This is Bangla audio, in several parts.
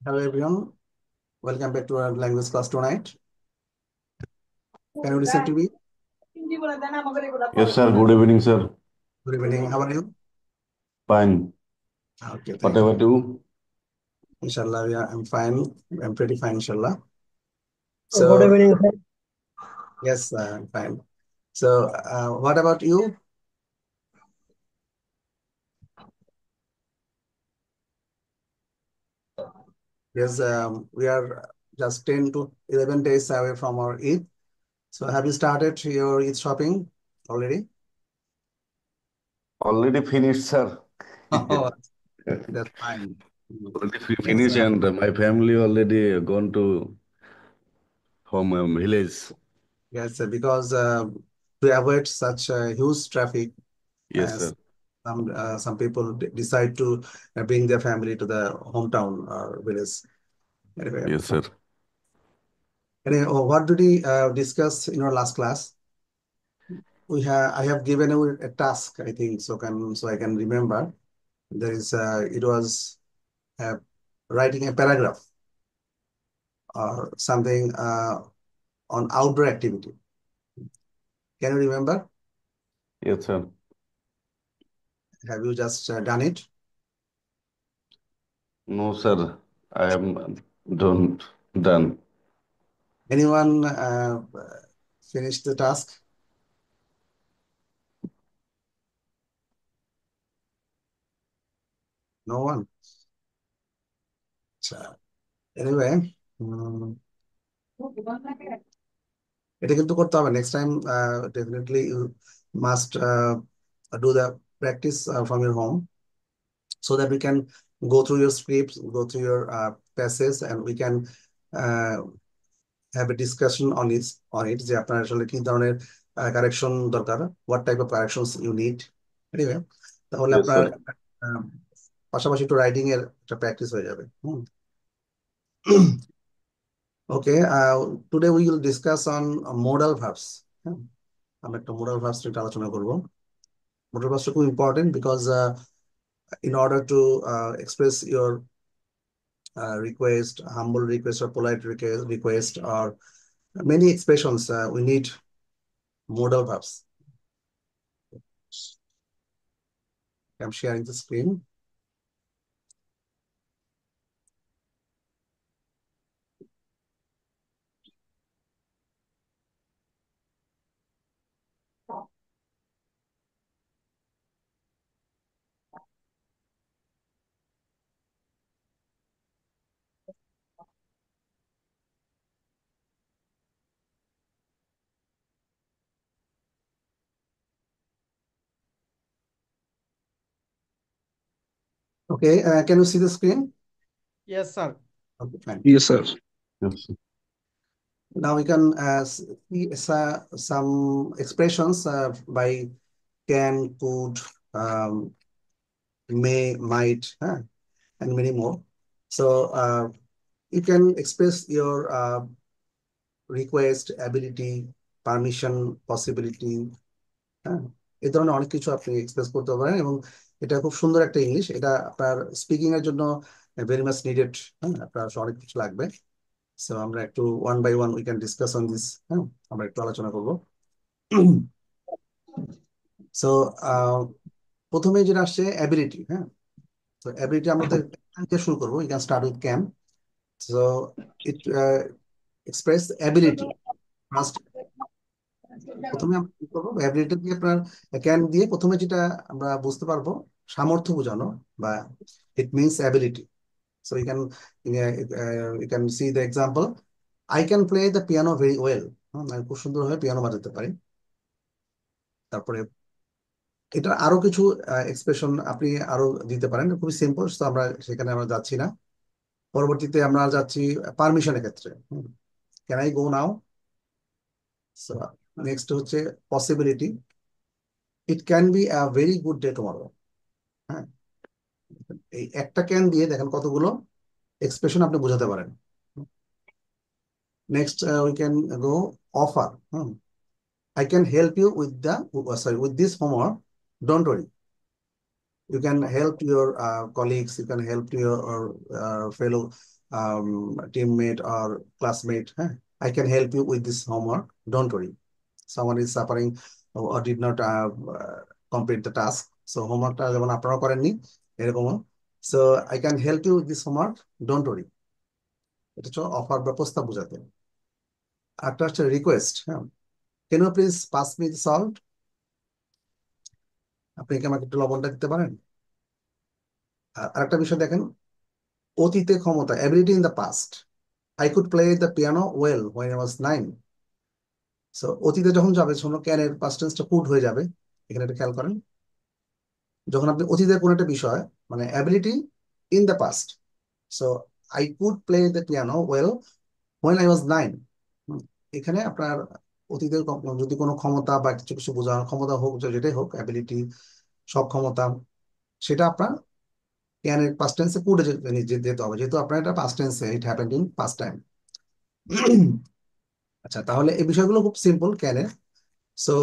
Hello everyone, welcome back to our language class tonight. Can you listen to me? Yes, sir. Good evening, sir. Good evening. How are you? Fine. Okay, What thank you. about you? Inshallah, yeah, I'm fine. I'm pretty fine, inshallah. Good So, evening, sir. yes, I'm fine. So, what about you? Yes, we are just 10 to 11 days away from our Eid. So, have you started your Eid shopping already? Already finished, sir. Oh, that's fine. Already Yes, finished, and my family already gone to home village. yes, because to avoid such huge traffic, Yes, as sir. some people decide to bring their family to the hometown or village. Anyway, Yes, sir. what did we discuss in our last class? I have given you a task, I think, so I can remember. There is it was uh, writing a paragraph or something on outdoor activity. Can you remember? Yes, sir. Have you just done it? No, sir. I am don't done. Anyone finished the task? No one. So, anyway, mm, এটা কিন্তু করতে হবে next time definitely you must do the practice from your home so that we can go through your scripts, go through your passages, and we can uh, have a discussion on it যে আপনার আসলে কি ধরনের কারেকশন দরকার, what type of corrections you need. Anyway, তাহলে Yes, আপনার sir. আহ, পাশাপাশি একটু রাইটিং এর একটা প্র্যাকটিস হয়ে যাবে। Okay, today we will discuss on modal verbs. আমরা একটা মোডাল ভার্বস নিয়ে আলোচনা করবো। Modal verbs are important because in order to express your request, humble request or polite request or many expressions, we need modal verbs. I'm sharing the screen. Okay, can you see the screen? Yes, sir. Okay, fine. Yes, sir. Yes, sir. Now we can see some expressions by can, could, may, might, and many more. So you can express your request, ability, permission, possibility, হ্যাঁ, এই ধরনের অনেক কিছু আপনি এক্সপ্রেস করতে পারেন এবং এটা খুব সুন্দর একটা ইংলিশ। এটা আপনার স্পিকিং এর জন্য ভেরি মাচ নিডেড। হ্যাঁ, আপনার অনেক কিছু লাগবে। সো আমরা একটু one by one we can discuss on this. হ্যাঁ, আমরা একটু আলোচনা করবো। সো প্রথমে যেটা আসছে অ্যাবিলিটি। হ্যাঁ, তো অ্যাবিলিটি আমরা তো শুরু করবো। We can start with can. So it express ability. First প্রথমে আমরা কি করবো, অ্যাবিলিটি দিয়ে আপনার ক্যান দিয়ে প্রথমে যেটা আমরা বুঝতে পারবো সামর্থ্য বোঝানো বা it means ability. So you can see the example, I can play the piano very well. আমি খুব সুন্দরভাবে পিয়ানো বাজাতে পারি। তারপরে এটা আরো কিছু এক্সপ্রেশন আপনি আরো দিতে পারেন, খুবই সিম্পল, তো আমরা সেখানে আমরা যাচ্ছি না। পরবর্তীতে আমরা যাচ্ছি পারমিশনের ক্ষেত্রে। Can I go now. So next হচ্ছে possibility, it can be a very good day tomorrow. হ্যাঁ, এই একটা ক্যান দিয়ে দেখেন কতগুলো এক্সপ্রেশন আপনি বোঝাতে পারেন। Next we can go offer. I can help you with the sorry with this homework, don't worry. You can help your colleagues, you can help your fellow teammate or classmate, I can help you with this homework, don't worry. Someone is suffering or did not complete the task, so homeworkটা যেমন আপনারা করেননি এরকম, so I can help you with this homework, don't worry. এটা হচ্ছে অফার বা প্রস্তাব বোঝাতে। একটা হচ্ছে request, can you please pass me the salt? আপনি কি আমাকে একটু লবণটা দিতে পারেন? আর একটা বিষয় দেখেন, অতীতে ক্ষমতা, ability in the past, I could play the piano well when I was 9. So অতীতে যখন যাবে শোনো, ক্যানের পাস্ট টেন্সটা কুড হয়ে যাবে, এখানে একটা খেয়াল করেন। যখন আপনি অতীতের কোন একটা বিষয়, মানে ability in the past, so I could play the piano well when I was 9। এখানে আপনার অতীতের যদি কোনো ক্ষমতা বা কিছু কিছু বোঝানোর ক্ষমতা হোক, যেটাই হোক, অ্যাবিলিটি, সব ক্ষমতা, সেটা আপনার ক্যানের পাস্ট টেন্সে কুডে যেতে হবে, যেহেতু আপনার এটা পাস্ট টেন্সে, it happened in past time. আচ্ছা, তাহলে এই বিষয়গুলো খুব সিম্পল ক্যানের। So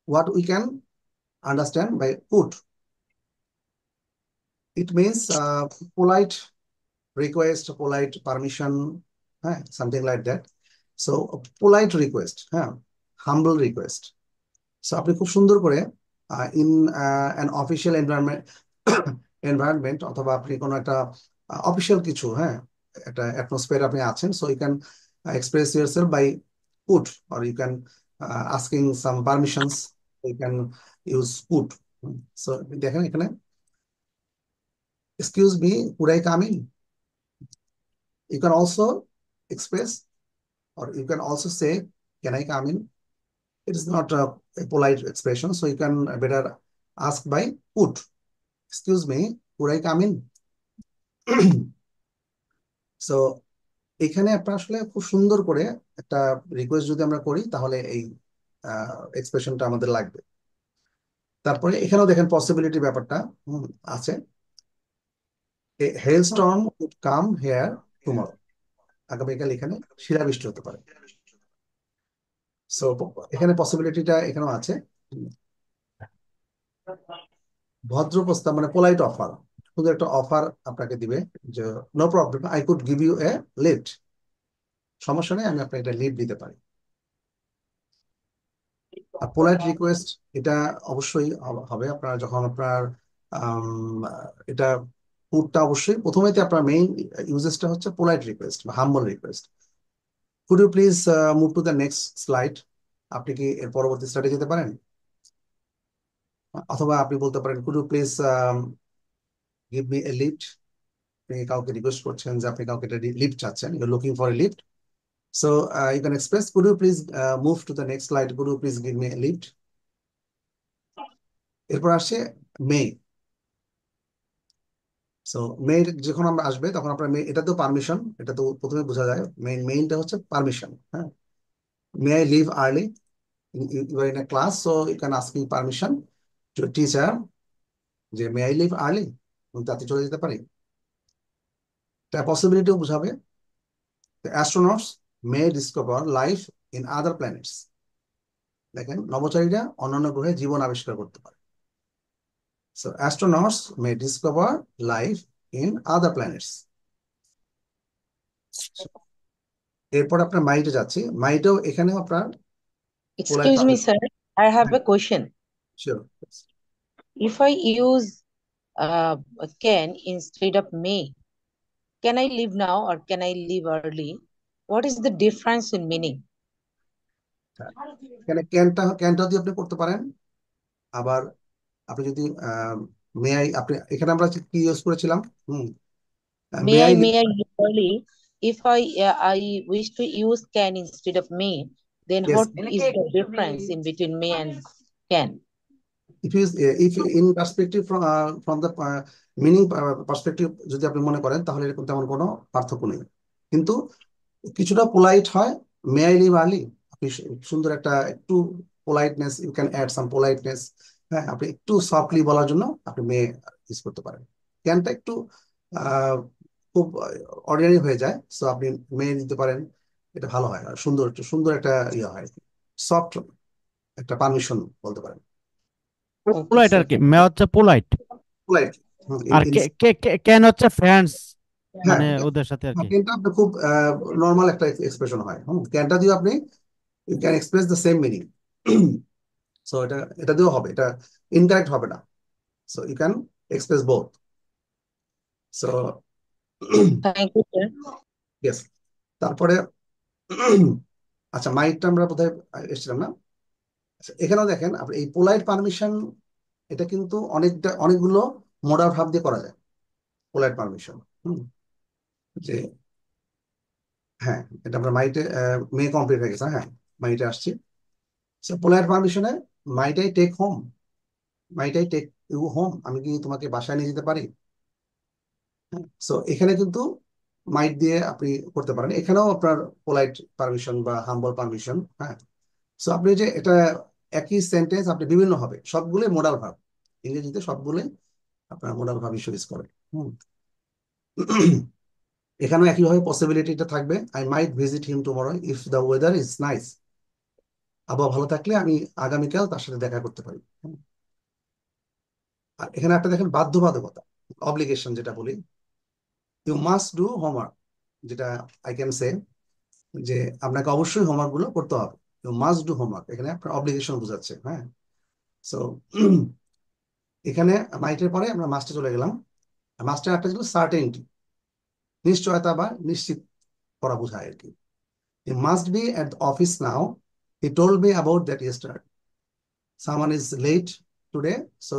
what we can understand by could, it means polite request, polite permission, something like that. So polite request, humble request. So আপনি খুব সুন্দর করে in an official environment environment, অথবা আপনি কোনো একটা অফিসিয়াল কিছু, একটা অ্যাটমসফিয়ার আপনি আছেন, so you can express yourself by could, or you can asking some permissions, you can use could. So দেখেন এখানে, excuse me, could I come in? You can also express, or you can also say, can I come in? It is not a polite expression, so you can better ask by could. Excuse me, could I come in? So এখানে আপনার আসলে খুব সুন্দর করে একটা রিকোয়েস্ট যদি আমরা করি, তাহলে এই এক্সপ্রেশনটা আমাদের লাগবে। তারপরে এখানেও দেখেন পসিবিলিটি ব্যাপারটা আছে, এ হেলস্টর্ম কুড কাম হেয়ার টুমরো, আগামীকাল এখানে শিলাবৃষ্টি হতে পারে। সো এখানে পসিবিলিটিটা এখানেও আছে। ভদ্র প্রস্তাব মানে পোলাইট অফার, শুধু একটা অফার আপনাকে দিবে যে no problem, I could give you a lift, সমস্যা নেই, আমি আপনাকে একটা লিফট দিতে পারি। আর পোলাইট রিকোয়েস্ট, এটা অবশ্যই হবে আপনার যখন আপনার এটা পুটটা, অবশ্যই প্রথমেতে আপনার মেইন ইউজেসটা হচ্ছে পোলাইট রিকোয়েস্ট বা humble request. Could you please move to the next slide? আপনি কি এর পরবর্তী স্লাইডে যেতে পারেন? অথবা আপনি বলতে পারেন could you please give me a lift, আপনি কাউকে রিকোয়েস্ট করছেন যে আপনি কাউকে একটা লিফট চাচ্ছেন, you looking for a lift. So you can express could you please move to the next slide, could you please give me a lift. এরপর আসছে মে। সো মেইন যখন আমরা আসবে, তখন আপনার এটা তো পারমিশন, এটা তো প্রথমে বোঝা যায়, মেইনটা হচ্ছে permission. May I leave early, you are in a class, so you can asking permission to teacher যে মে আই লিভ আর্লি, তাতে চলে যেতে পারি। এটা পসিবিলিটিও বোঝাবে। The astronauts may discover life in other planets. দেখেন, নভোচারীরা অন্যান্য গ্রহে জীবন আবিষ্কার করতে পারে। So astronauts may discover life in other planets. এরপর আপনার মাইটে যাচ্ছি, মাইটেও এখানেও আপনার Excuse me, sir. I have a question. Sure. If I use can instead of may, can I leave now or can I leave early? What is the difference in meaning? এখানে ক্যানটা দিয়ে আপনি করতে পারেন, আবার আপনি যদি মে আই, আপনি এখানে আমরা কি ইউজ করেছিলাম, May I leave early? If I wish to use can instead of may, then Yes. what is the difference in between may and can? if in perspective from the meaning perspective যদি আপনি মনে করেন, তাহলে এরকম তেমন কোনো পার্থক্য নেই, কিন্তু কিছুটা পোলাইট হয়। মে আই লিভ আর্লি, আপনি সুন্দর একটা একটু politeness, you can add some politeness, আপনি একটু সফটলি বলার জন্য আপনি মে ইউজ করতে পারেন। ক্যানটা একটু খুব অর্ডিনারি হয়ে যায়, সো আপনি মে দিতে পারেন, এটা ভালো হয়, আর সুন্দর সুন্দর একটা ইয়ে হয়, সফট একটা পারমিশন বলতে পারেন। পোলাইট আর কি, মে হচ্ছে পোলাইট, পোলাইট। আর ক্যান হচ্ছে ফ্রেন্ডস, হ্যাঁ, মানে ওদের সাথে আর কি। ক্যানটা আপনার খুব নর্মাল একটা এক্সপ্রেশন হয়। ক্যানটা দিয়ে আপনি you can express the same meaning. So এটা দিয়েও হবে, এটা ইনকারেক্ট হবে না। So you can express both. So Thank you, sir. Yes. তারপরে আচ্ছা, মাইটটা আমরা বোধহয় এসেছিলাম না? আচ্ছা, এখানেও দেখেন আপনি এই পোলাইট পারমিশন, এটা কিন্তু অনেকগুলো মোডাল ভাব দিয়ে করা যায়। পোলাইট পারমিশন, যে হ্যাঁ, এটা আমরা মাইটে মে কমপ্লিট হয়ে গেছে। হ্যাঁ, মাইটে আসছি। পোলাইট পারমিশনে might I take home, might I take you home, আমি কি তোমাকে বাসায় নিয়ে যেতে পারি? সো এখানে কিন্তু মাইট দিয়ে আপনি করতে পারেন। এখানেও আপনার পোলাইট পারমিশন বা হাম্বল পারমিশন। হ্যাঁ, সো আপনি যে এটা একই সেন্টেন্স আপনি বিভিন্ন হবে, সবগুলোই মোডাল ভার্ব। ইংরেজিতে সবগুলোই আপনার মোডাল ভার্ব ইউজ করে। এখানেও একইভাবে পসিবিলিটিটা থাকবে, I might visit him tomorrow if the weather is nice. আবহাওয়া ভালো থাকলে আমি আগামীকাল তার সাথে দেখা করতে পারি। আর এখানে একটা দেখেন বাধ্যবাধকতা, অব্লিগেশন যেটা বলি, ইউ মাস্ট ডু হোমওয়ার্ক, যেটা আই ক্যান সে যে আপনাকে অবশ্যই হোমওয়ার্ক গুলো করতে হবে। ইউ মাস্ট ডু হোমওয়ার্ক, এখানে আপনার অব্লিগেশন বোঝাচ্ছে। হ্যাঁ, সো এখানে মাইটের পরে আমরা মাস্টে চলে গেলাম। মাস্টার একটা ছিল সার্টেনটি, নিশ্চয়তা বা নিশ্চিত করা বোঝায় আর কি। He must be at the office now, he told me about that yesterday. Someone is late today, so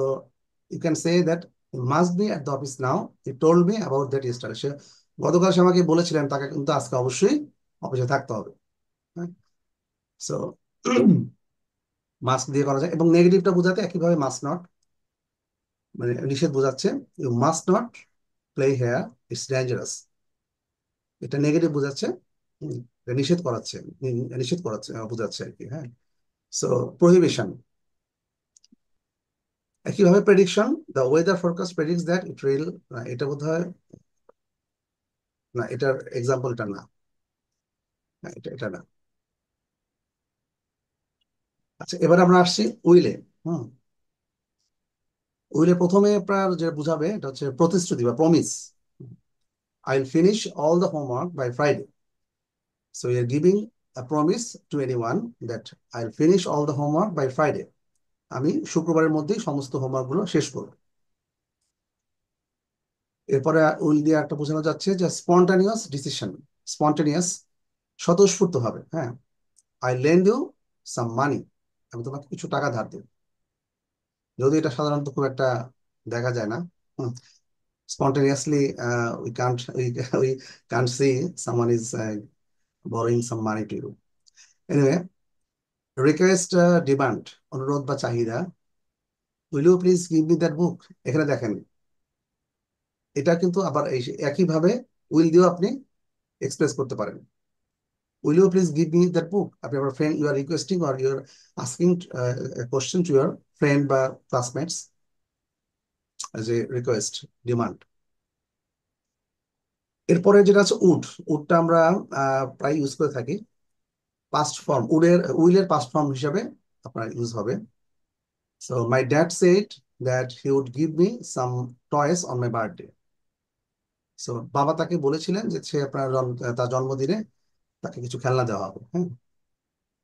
you can say that he must be at the office now, he told me about that yesterday. সে গতকাল সে আমাকে বলেছিলেন, তাকে কিন্তু আজকে অবশ্যই অফিসে থাকতে হবে। হ্যাঁ, সো মাস্ক দিয়ে করা যায়। এবং নেগেটিভটা বোঝাতে একইভাবে মাস্ট নট, মানে নিষেধ বোঝাচ্ছে, you must not play here, it's dangerous. এটা নেগেটিভ বোঝাচ্ছে, এটা নিষেধ করাচ্ছে বোঝাচ্ছে আর কি। হ্যাঁ, সো প্রহিবিশন। একইভাবে prediction, the weather forecast predicts that it will, এটা বোধহয় না, এটার এক্সাম্পলটা না। হ্যাঁ, এটা না। আচ্ছা, এবার আমরা আসছি উইলে। হুম, উইলে প্রথমে আপনার যে বুঝাবে এটা হচ্ছে প্রতিশ্রুতি বা promise. I will finish all the homework by Friday. So you're giving a promise to anyone that I'll finish all the homework by Friday. আমি শুক্রবারের মধ্যেই সমস্ত হোমওয়ার্ক গুলো শেষ করব। এরপরে উইল দিয়ে একটা বোঝানো যাচ্ছে যে স্পন্টানিয়াস ডিসিশন, স্পন্টানিয়াস স্বতঃস্ফূর্ত হবে। হ্যাঁ, আই লেন্ড ইউ সাম মানি, আমি তোমাকে কিছু টাকা ধার দেব। যদি এটা সাধারণত খুব একটা দেখা যায় না। Spontaneously we can't see someone is borrowing some money to you. Anyway, request, demand, অনুরোধ বা চাহিদা, will you please give me that book. এখানে দেখেন এটা কিন্তু আবার একইভাবে উইল দিয়েও আপনি এক্সপ্রেস করতে পারেন। Will you please give me that book, আপনি আপনার friend, you are requesting or you are asking question to your friend বা classmates as a request, demand. এরপরে যেটা আছে উড, উডটা আমরা প্রায় ইউজ করে থাকি পাস্ট ফর্ম, উইলের পাস্ট ফর্ম হিসাবে আপনার ইউজ হবে। So my dad said that he would give me some toys on my birthday. So বাবা তাকে বলেছিলেন যে সে আপনার তার জন্মদিনে তাকে কিছু খেলনা দেওয়া হবে। হ্যাঁ,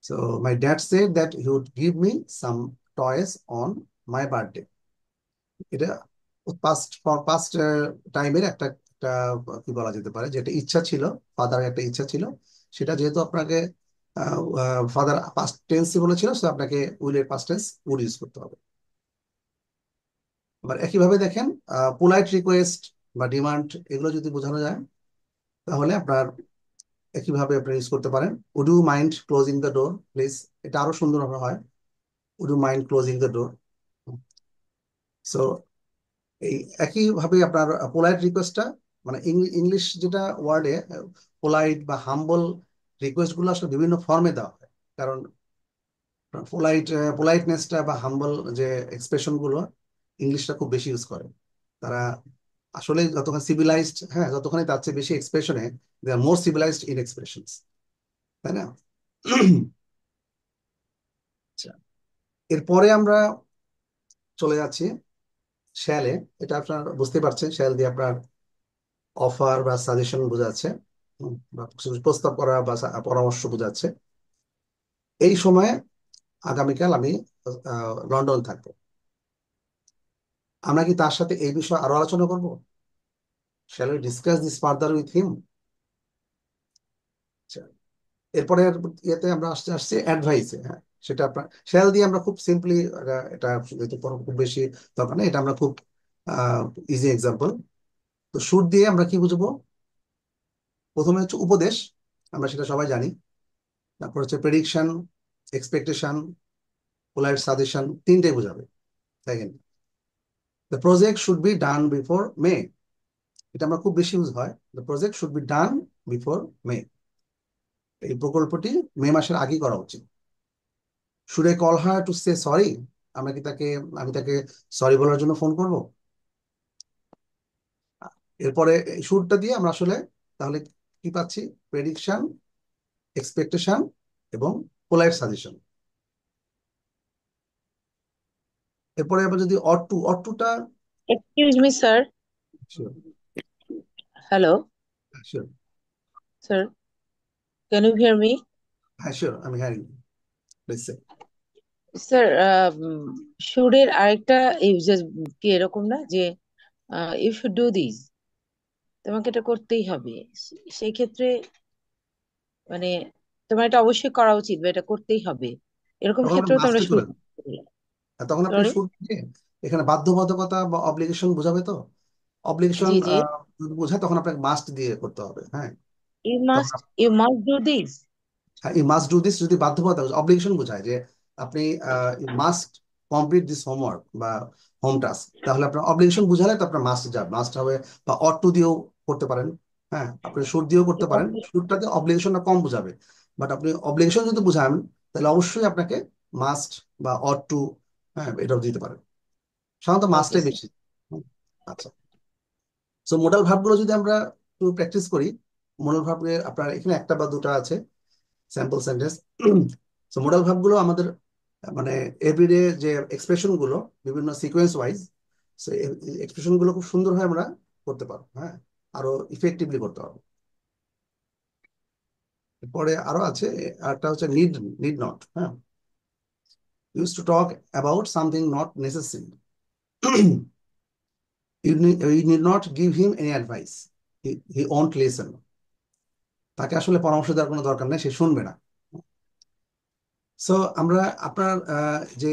so my dad said that he would give me some toys on my birthday. এটা পাস্ট পাস্ট টাইমের একটা একটা কি বলা যেতে পারে, যেটা ইচ্ছা ছিল, ফাদারের একটা ইচ্ছা ছিল, সেটা যেহেতু আপনাকে ফাদার পাস্ট টেন্সই বলেছিল, সো আপনাকে উইলের পাস্ট টেন্স উড ইউজ করতে হবে। আবার একইভাবে দেখেন পোলাইট রিকোয়েস্ট বা ডিমান্ড, এগুলো যদি বোঝানো যায় তাহলে আপনার একইভাবে আপনি ইউজ করতে পারেন। Would you mind closing the door please, এটা আরো সুন্দরভাবে হয়, would you mind closing the door. সো এই একইভাবে আপনার পোলাইট রিকোয়েস্টটা, মানে ইংলিশ যেটা ওয়ার্ডে পোলাইট বা হাম্বল রিকোয়েস্ট গুলো আসলে বিভিন্ন ফর্মে দেওয়া হয়। কারণ পোলাইটনেসটা বা হাম্বল যে এক্সপ্রেশন গুলো ইংলিশটা খুব বেশি ইউজ করে। তারা আসলে যতক্ষণ সিভিলাইজড, হ্যাঁ, যতক্ষণই তার চেয়ে বেশি এক্সপ্রেশনে দে are more civilised in expressions, তাই না? আচ্ছা, এরপরে আমরা চলে যাচ্ছি শ্যালে। এটা আপনার বুঝতে পারছেন, শ্যাল দিয়ে আপনার অফার বা সাজেশন বোঝাচ্ছে, বা কিছু প্রস্তাব করা বা পরামর্শ বোঝাচ্ছে। এই সময়ে আগামীকাল আমি লন্ডন থাকবো। আমরা কি তার সাথে এই বিষয়ে আরো আলোচনা করবো? Shall we discuss this further with him? এরপরে ইয়েতে আমরা আসছি অ্যাডভাইসে। হ্যাঁ, সেটা আপনার শ্যাল দিয়ে আমরা খুব সিম্পলি, এটা যেহেতু খুব বেশি দরকার নেই, এটা আমরা খুব ইজি এক্সাম্পল। তো শুড দিয়ে আমরা কি বুঝবো? প্রথমে হচ্ছে উপদেশ, আমরা সেটা সবাই জানি। তারপর হচ্ছে প্রেডিকশন, এক্সপেকটেশন, পোলাইট সাজেশন, তিনটেই বোঝাবে। Second, the project should be done before May. এটা আমরা খুব বেশি ইউজ হয়, the project should be done before May. এই প্রকল্পটি মে মাসের আগেই করা উচিত। Should I call her to say sorry? আমরা কি তাকে, আমি তাকে সরি বলার জন্য ফোন করব? এরপরে শুডটা দিয়ে আমরা আসলে তাহলে কি পাচ্ছি? প্রেডিকশন, এক্সপেকটেশন এবং পোলাইট সাজেশন। এরপরে আবার যদি অর টুটা, Excuse me, sir. Sure, Hello, sure, sir. Can you hear me? হ্যাঁ শিওর, আমি হ্যাঁ প্লিজ। Sir, should এর আরেকটা ইউজেস কি এরকম না যে ইউ শুড ডু দিস, তোমাকে এটা করতেই হবে। সেই ক্ষেত্রে মানে তোমার এটা অবশ্যই করা উচিত বা এটা করতেই হবে, এরকম তখন আমরা ক্ষেত্রেও তোমরা মাস্টে চলে শুড। যাবো। আর তখন আপনি সরি। শুড দিয়ে এখানে বাধ্যবাধকতা বা অব্লিগেশন বোঝাবে তো। অব্লিগেশন জি জি। যদি বোঝায় তখন আপনাকে মাস্ট দিয়ে করতে হবে। হ্যাঁ, ইউ তখন must you must do this. এই মাস্ট ডু দিস যদি বাধ্যবাধকতা, অব্লিগেশন বোঝায় যে আপনি মাস্ট কমপ্লিট দিস হোমওয়ার্ক বা হোম টাস্ক, তাহলে আপনার অব্লিগেশন বুঝালে তো আপনার মাস্ট যাবে, মাস্ট হবে। বা অট টু দিয়েও করতে পারেন। হ্যাঁ, আপনি শুড দিয়েও করতে পারেন, শুডটাতে অব্লিগেশনটা কম বুঝাবে। বাট আপনি অব্লিগেশন যদি বুঝান তাহলে অবশ্যই আপনাকে মাস্ট বা অট টু, হ্যাঁ, এটাও দিতে পারেন। সাধারণত ওকে মাস্টটাই স্যার। বেশি। হুম, আচ্ছা। সো মোডাল ভার্বগুলো যদি আমরা একটু প্র্যাকটিস করি, মোডাল ভার্বের আপনার এখানে একটা বা দুটা আছে স্যাম্পল সেন্টেন্স। সো মোডাল ভার্বগুলো আমাদের মানে এভরিডে যে এক্সপ্রেশন গুলো বিভিন্ন সিকোয়েন্স ওয়াইজ, সো এক্সপ্রেশন গুলো খুব সুন্দরভাবে আমরা করতে পারবো। হ্যাঁ, আরো ইফেক্টিভলি করতে পারবো। পরে আরো আছে, একটা হচ্ছে নিড, নিড নট। হ্যাঁ, use to talk about something not necessary. you need not give him any advice. He won't listen. তাকে আসলে পরামর্শ দেওয়ার কোনো দরকার নেই, সে শুনবে না। সো আমরা আপনার যে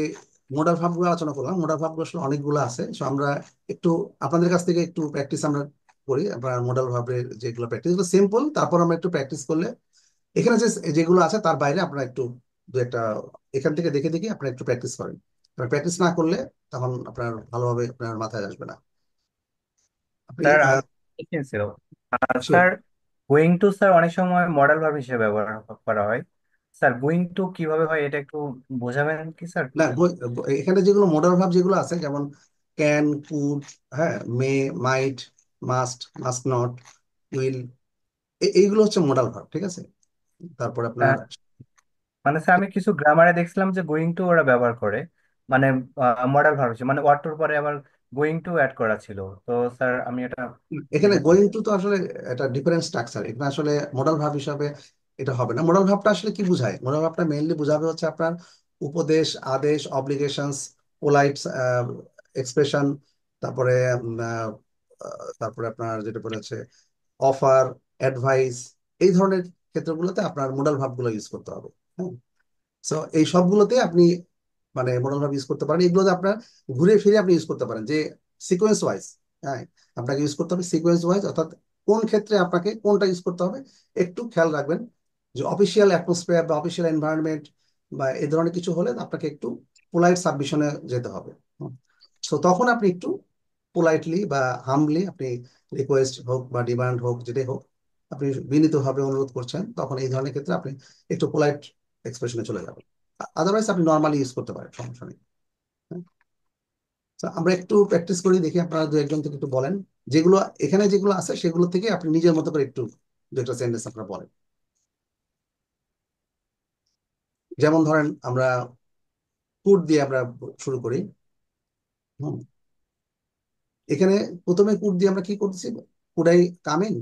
মোডাল ভার্বগুলো আলোচনা করলাম, মোডাল ভার্বগুলো আসলে অনেকগুলো আছে। সো আমরা একটু আপনাদের কাছ থেকে একটু প্র্যাকটিস আমরা করি। আপনার মোডাল ভার্বের যেগুলো প্র্যাকটিস গুলো সিম্পল, তারপর আমরা একটু প্র্যাকটিস করলে এখানে যে যেগুলো আছে তার বাইরে আপনারা একটু দু একটা এখান থেকে দেখে দেখে আপনারা একটু প্র্যাকটিস করেন। প্র্যাকটিস না করলে তখন আপনার ভালোভাবে আপনার মাথায় আসবে না। আপনি স্যার আমি ছিল sure. Sir, going to sir অনেক সময় মডেল ভার্ব হিসেবে ব্যবহার করা হয়। স্যার গোয়িং টু কিভাবে হয় এটা একটু বোঝাবেন কি স্যার? না, এখানে যেগুলো মোডাল ভার্ব যেগুলো আছে, যেমন ক্যান, কুড, হ্যাঁ, মে, মাইট, মাস্ট, মাস্ট নট, উইল, এইগুলো হচ্ছে মোডাল ভার্ব। ঠিক আছে, তারপর আপনার মানে স্যার আমি কিছু গ্রামারে দেখছিলাম যে গোয়িং টু ওরা ব্যবহার করে, মানে মডেল ভার্ব হিসেবে, মানে ওয়ার্ড টুর পরে আবার গোয়িং টু অ্যাড করা ছিল। তো স্যার আমি এটা এখানে দেখেছি। গোয়িং টু তো আসলে এটা ডিফারেন্ট স্ট্রাকচার, এখানে আসলে মোডাল ভার্ব হিসাবে এটা হবে না। মোডাল ভার্বটা আসলে কি বোঝায়? মোডাল ভার্বটা মেইনলি বোঝাবে হচ্ছে আপনার উপদেশ, আদেশ, অব্লিগেশনস, পোলাইট এক্সপ্রেশন, তারপরে তারপরে আপনার যেটা বলেছে অফার, অ্যাডভাইস, এই ধরনের ক্ষেত্রগুলোতে আপনার মোডাল ভার্বগুলো ইউজ করতে হবে। হ্যাঁ, সো এই সবগুলোতে আপনি মানে মোডাল ভার্ব ইউজ করতে পারেন। এগুলোতে আপনার ঘুরে ফিরে আপনি ইউজ করতে পারেন যে সিকোয়েন্স ওয়াইজ। হ্যাঁ, আপনাকে ইউজ করতে হবে সিকোয়েন্স ওয়াইজ, অর্থাৎ কোন ক্ষেত্রে আপনাকে কোনটা ইউজ করতে হবে একটু খেয়াল রাখবেন। যে অফিসিয়াল অ্যাটমসফিয়ার বা অফিসিয়াল এনভায়রনমেন্ট বা এই ধরনের কিছু হলে আপনাকে একটু পোলাইট সাবমিশনে যেতে হবে। সো তখন আপনি একটু পোলাইটলি বা হামলি আপনি রিকোয়েস্ট হোক বা ডিমান্ড হোক, যেটাই হোক, আপনি বিনীতভাবে অনুরোধ করছেন, তখন এই ধরনের ক্ষেত্রে আপনি একটু পোলাইট এক্সপ্রেশনে চলে যাবেন। আদারওয়াইজ আপনি নর্মালি ইউজ করতে পারেন, সমস্যা নেই। হ্যাঁ? তো আমরা একটু প্র্যাকটিস করি, দেখি আপনারা দু একজন থেকে একটু বলেন, যেগুলো এখানে যেগুলো আছে সেগুলো থেকে আপনি নিজের মতো করে একটু দু একটা সেন্টেন্স আপনারা বলেন। যেমন ধরেন আমরা কুড দিয়ে আমরা শুরু করি। হুম, এখানে প্রথমে কুড দিয়ে আমরা কি করতেছি? Could I come in?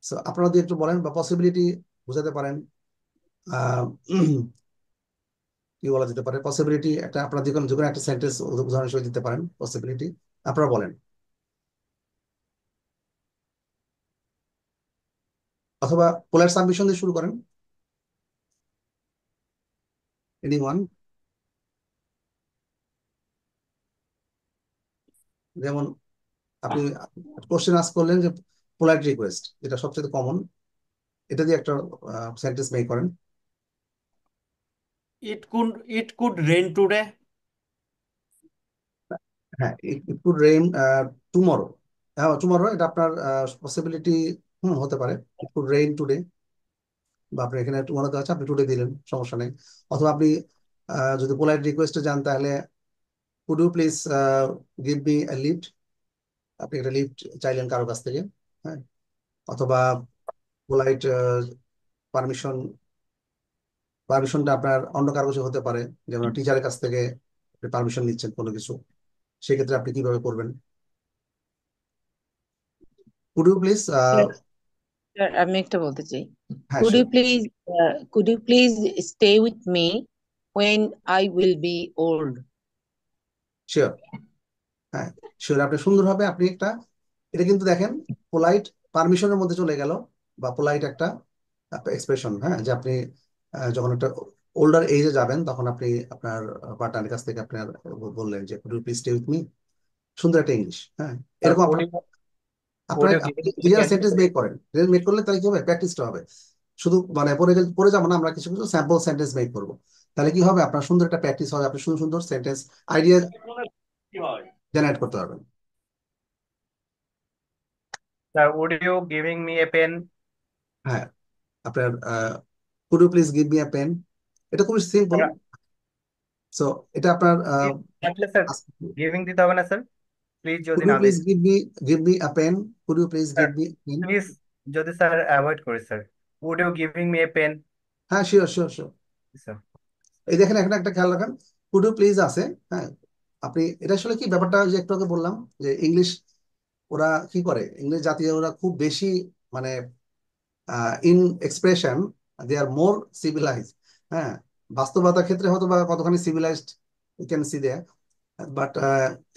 So আপনারা যদি একটু বলেন বা পসিবিলিটি বুঝাতে পারেন, আহ, কি বলা যেতে পারে, পসিবিলিটি একটা আপনারা যে কোনো একটা সেন্টেন্স উদাহরণ হিসেবে দিতে পারেন পসিবিলিটি, আপনারা বলেন। অথবা পোলার সাবমিশন দিয়ে শুরু করেন, এনিওয়ান। যেমন আপনি কোশ্চেন আস্ক করলেন যে পোলাইট রিকোয়েস্ট, যেটা সবচেয়ে কমন, এটা দিয়ে একটা সেন্টেন্স মেক করেন। It could rain today. হ্যাঁ, ইট কুড রেইন টুমরো। হ্যাঁ, টুমরো এটা আপনার পসিবিলিটি হতে পারে। ইট কুড রেইন টুডে, বা আপনি এখানে টুমরো দেওয়া আছে, আপনি টুডে দিলেন, সমস্যা নেই। অথবা আপনি যদি পোলাইট রিকোয়েস্টে যান, তাহলে could you please give me a lift, আপনি একটা লিফট চাইলেন কারো কাছ থেকে। হ্যাঁ, অথবা পোলাইট পারমিশন, পারমিশনটা আপনার অন্য কারো কাছে হতে পারে, যেমন টিচারের কাছ থেকে আপনি পারমিশন নিচ্ছেন কোনো কিছু, সেক্ষেত্রে আপনি কিভাবে করবেন? কুড ইউ প্লিজ, স্যার আমি একটা বলতে চাই, হ্যাঁ could you sure, please could you please stay with me when I will be old? Sure, হ্যাঁ শিওর, আপনি সুন্দরভাবে আপনি একটা, এটা কিন্তু দেখেন পোলাইট পারমিশনের মধ্যে চলে গেল, বা পোলাইট একটা এক্সপ্রেশন। হ্যাঁ, যে আপনি যখন একটা ওল্ডার এজে যাবেন, তখন আপনি আপনার পার্টনারের কাছ থেকে আপনার বললেন যে could you please stay with me, সুন্দর একটা ইংলিশ। হ্যাঁ, আর এরকম আপনার অডিও আপনার অডিও আপনি গিভিং নিজেরা ক্যান সেন্টেন্স মেক করেন, মেক করলে তাহলে কি হবে, প্র্যাকটিসটা হবে। শুধু মানে পড়ে যাবো না, আমরা কিছু কিছু স্যাম্পল সেন্টেন্স মেক করবো, তাহলে কি হবে, আপনার সুন্দর একটা প্র্যাকটিস হবে, আপনি সুন্দর সুন্দর সেন্টেন্স আইডিয়া জেনারেট করতে পারবেন। Sir would you giving me a pen. হ্যাঁ, আপনার could you please give me a pen, এটা খুবই সিম্পল। সো এটা আপনার থাকলে স্যার গিভিং দিতে হবে না স্যার, প্লিজ যদি কুড ইউ না প্লিজ দিই। Give me a pen, could you please sir give me pen. Please যদি স্যার অ্যাভয়েড করি sir, would you giving me a pen? হ্যাঁ শিওর শিওর শিওর, স্যার এই দেখেন এখানে একটা খেয়াল রাখেন, কুড ইউ প্লিজ আছে। হ্যাঁ, আপনি এটা আসলে কি ব্যাপারটা, যে একটু আগে বললাম যে ইংলিশ, ওরা কি করে, ইংলিশ জাতীয় ওরা খুব বেশি মানে in expression they are more civilised. হ্যাঁ, বাস্তবতার ক্ষেত্রে হয়তো বা কতখানি civilised you can see there, but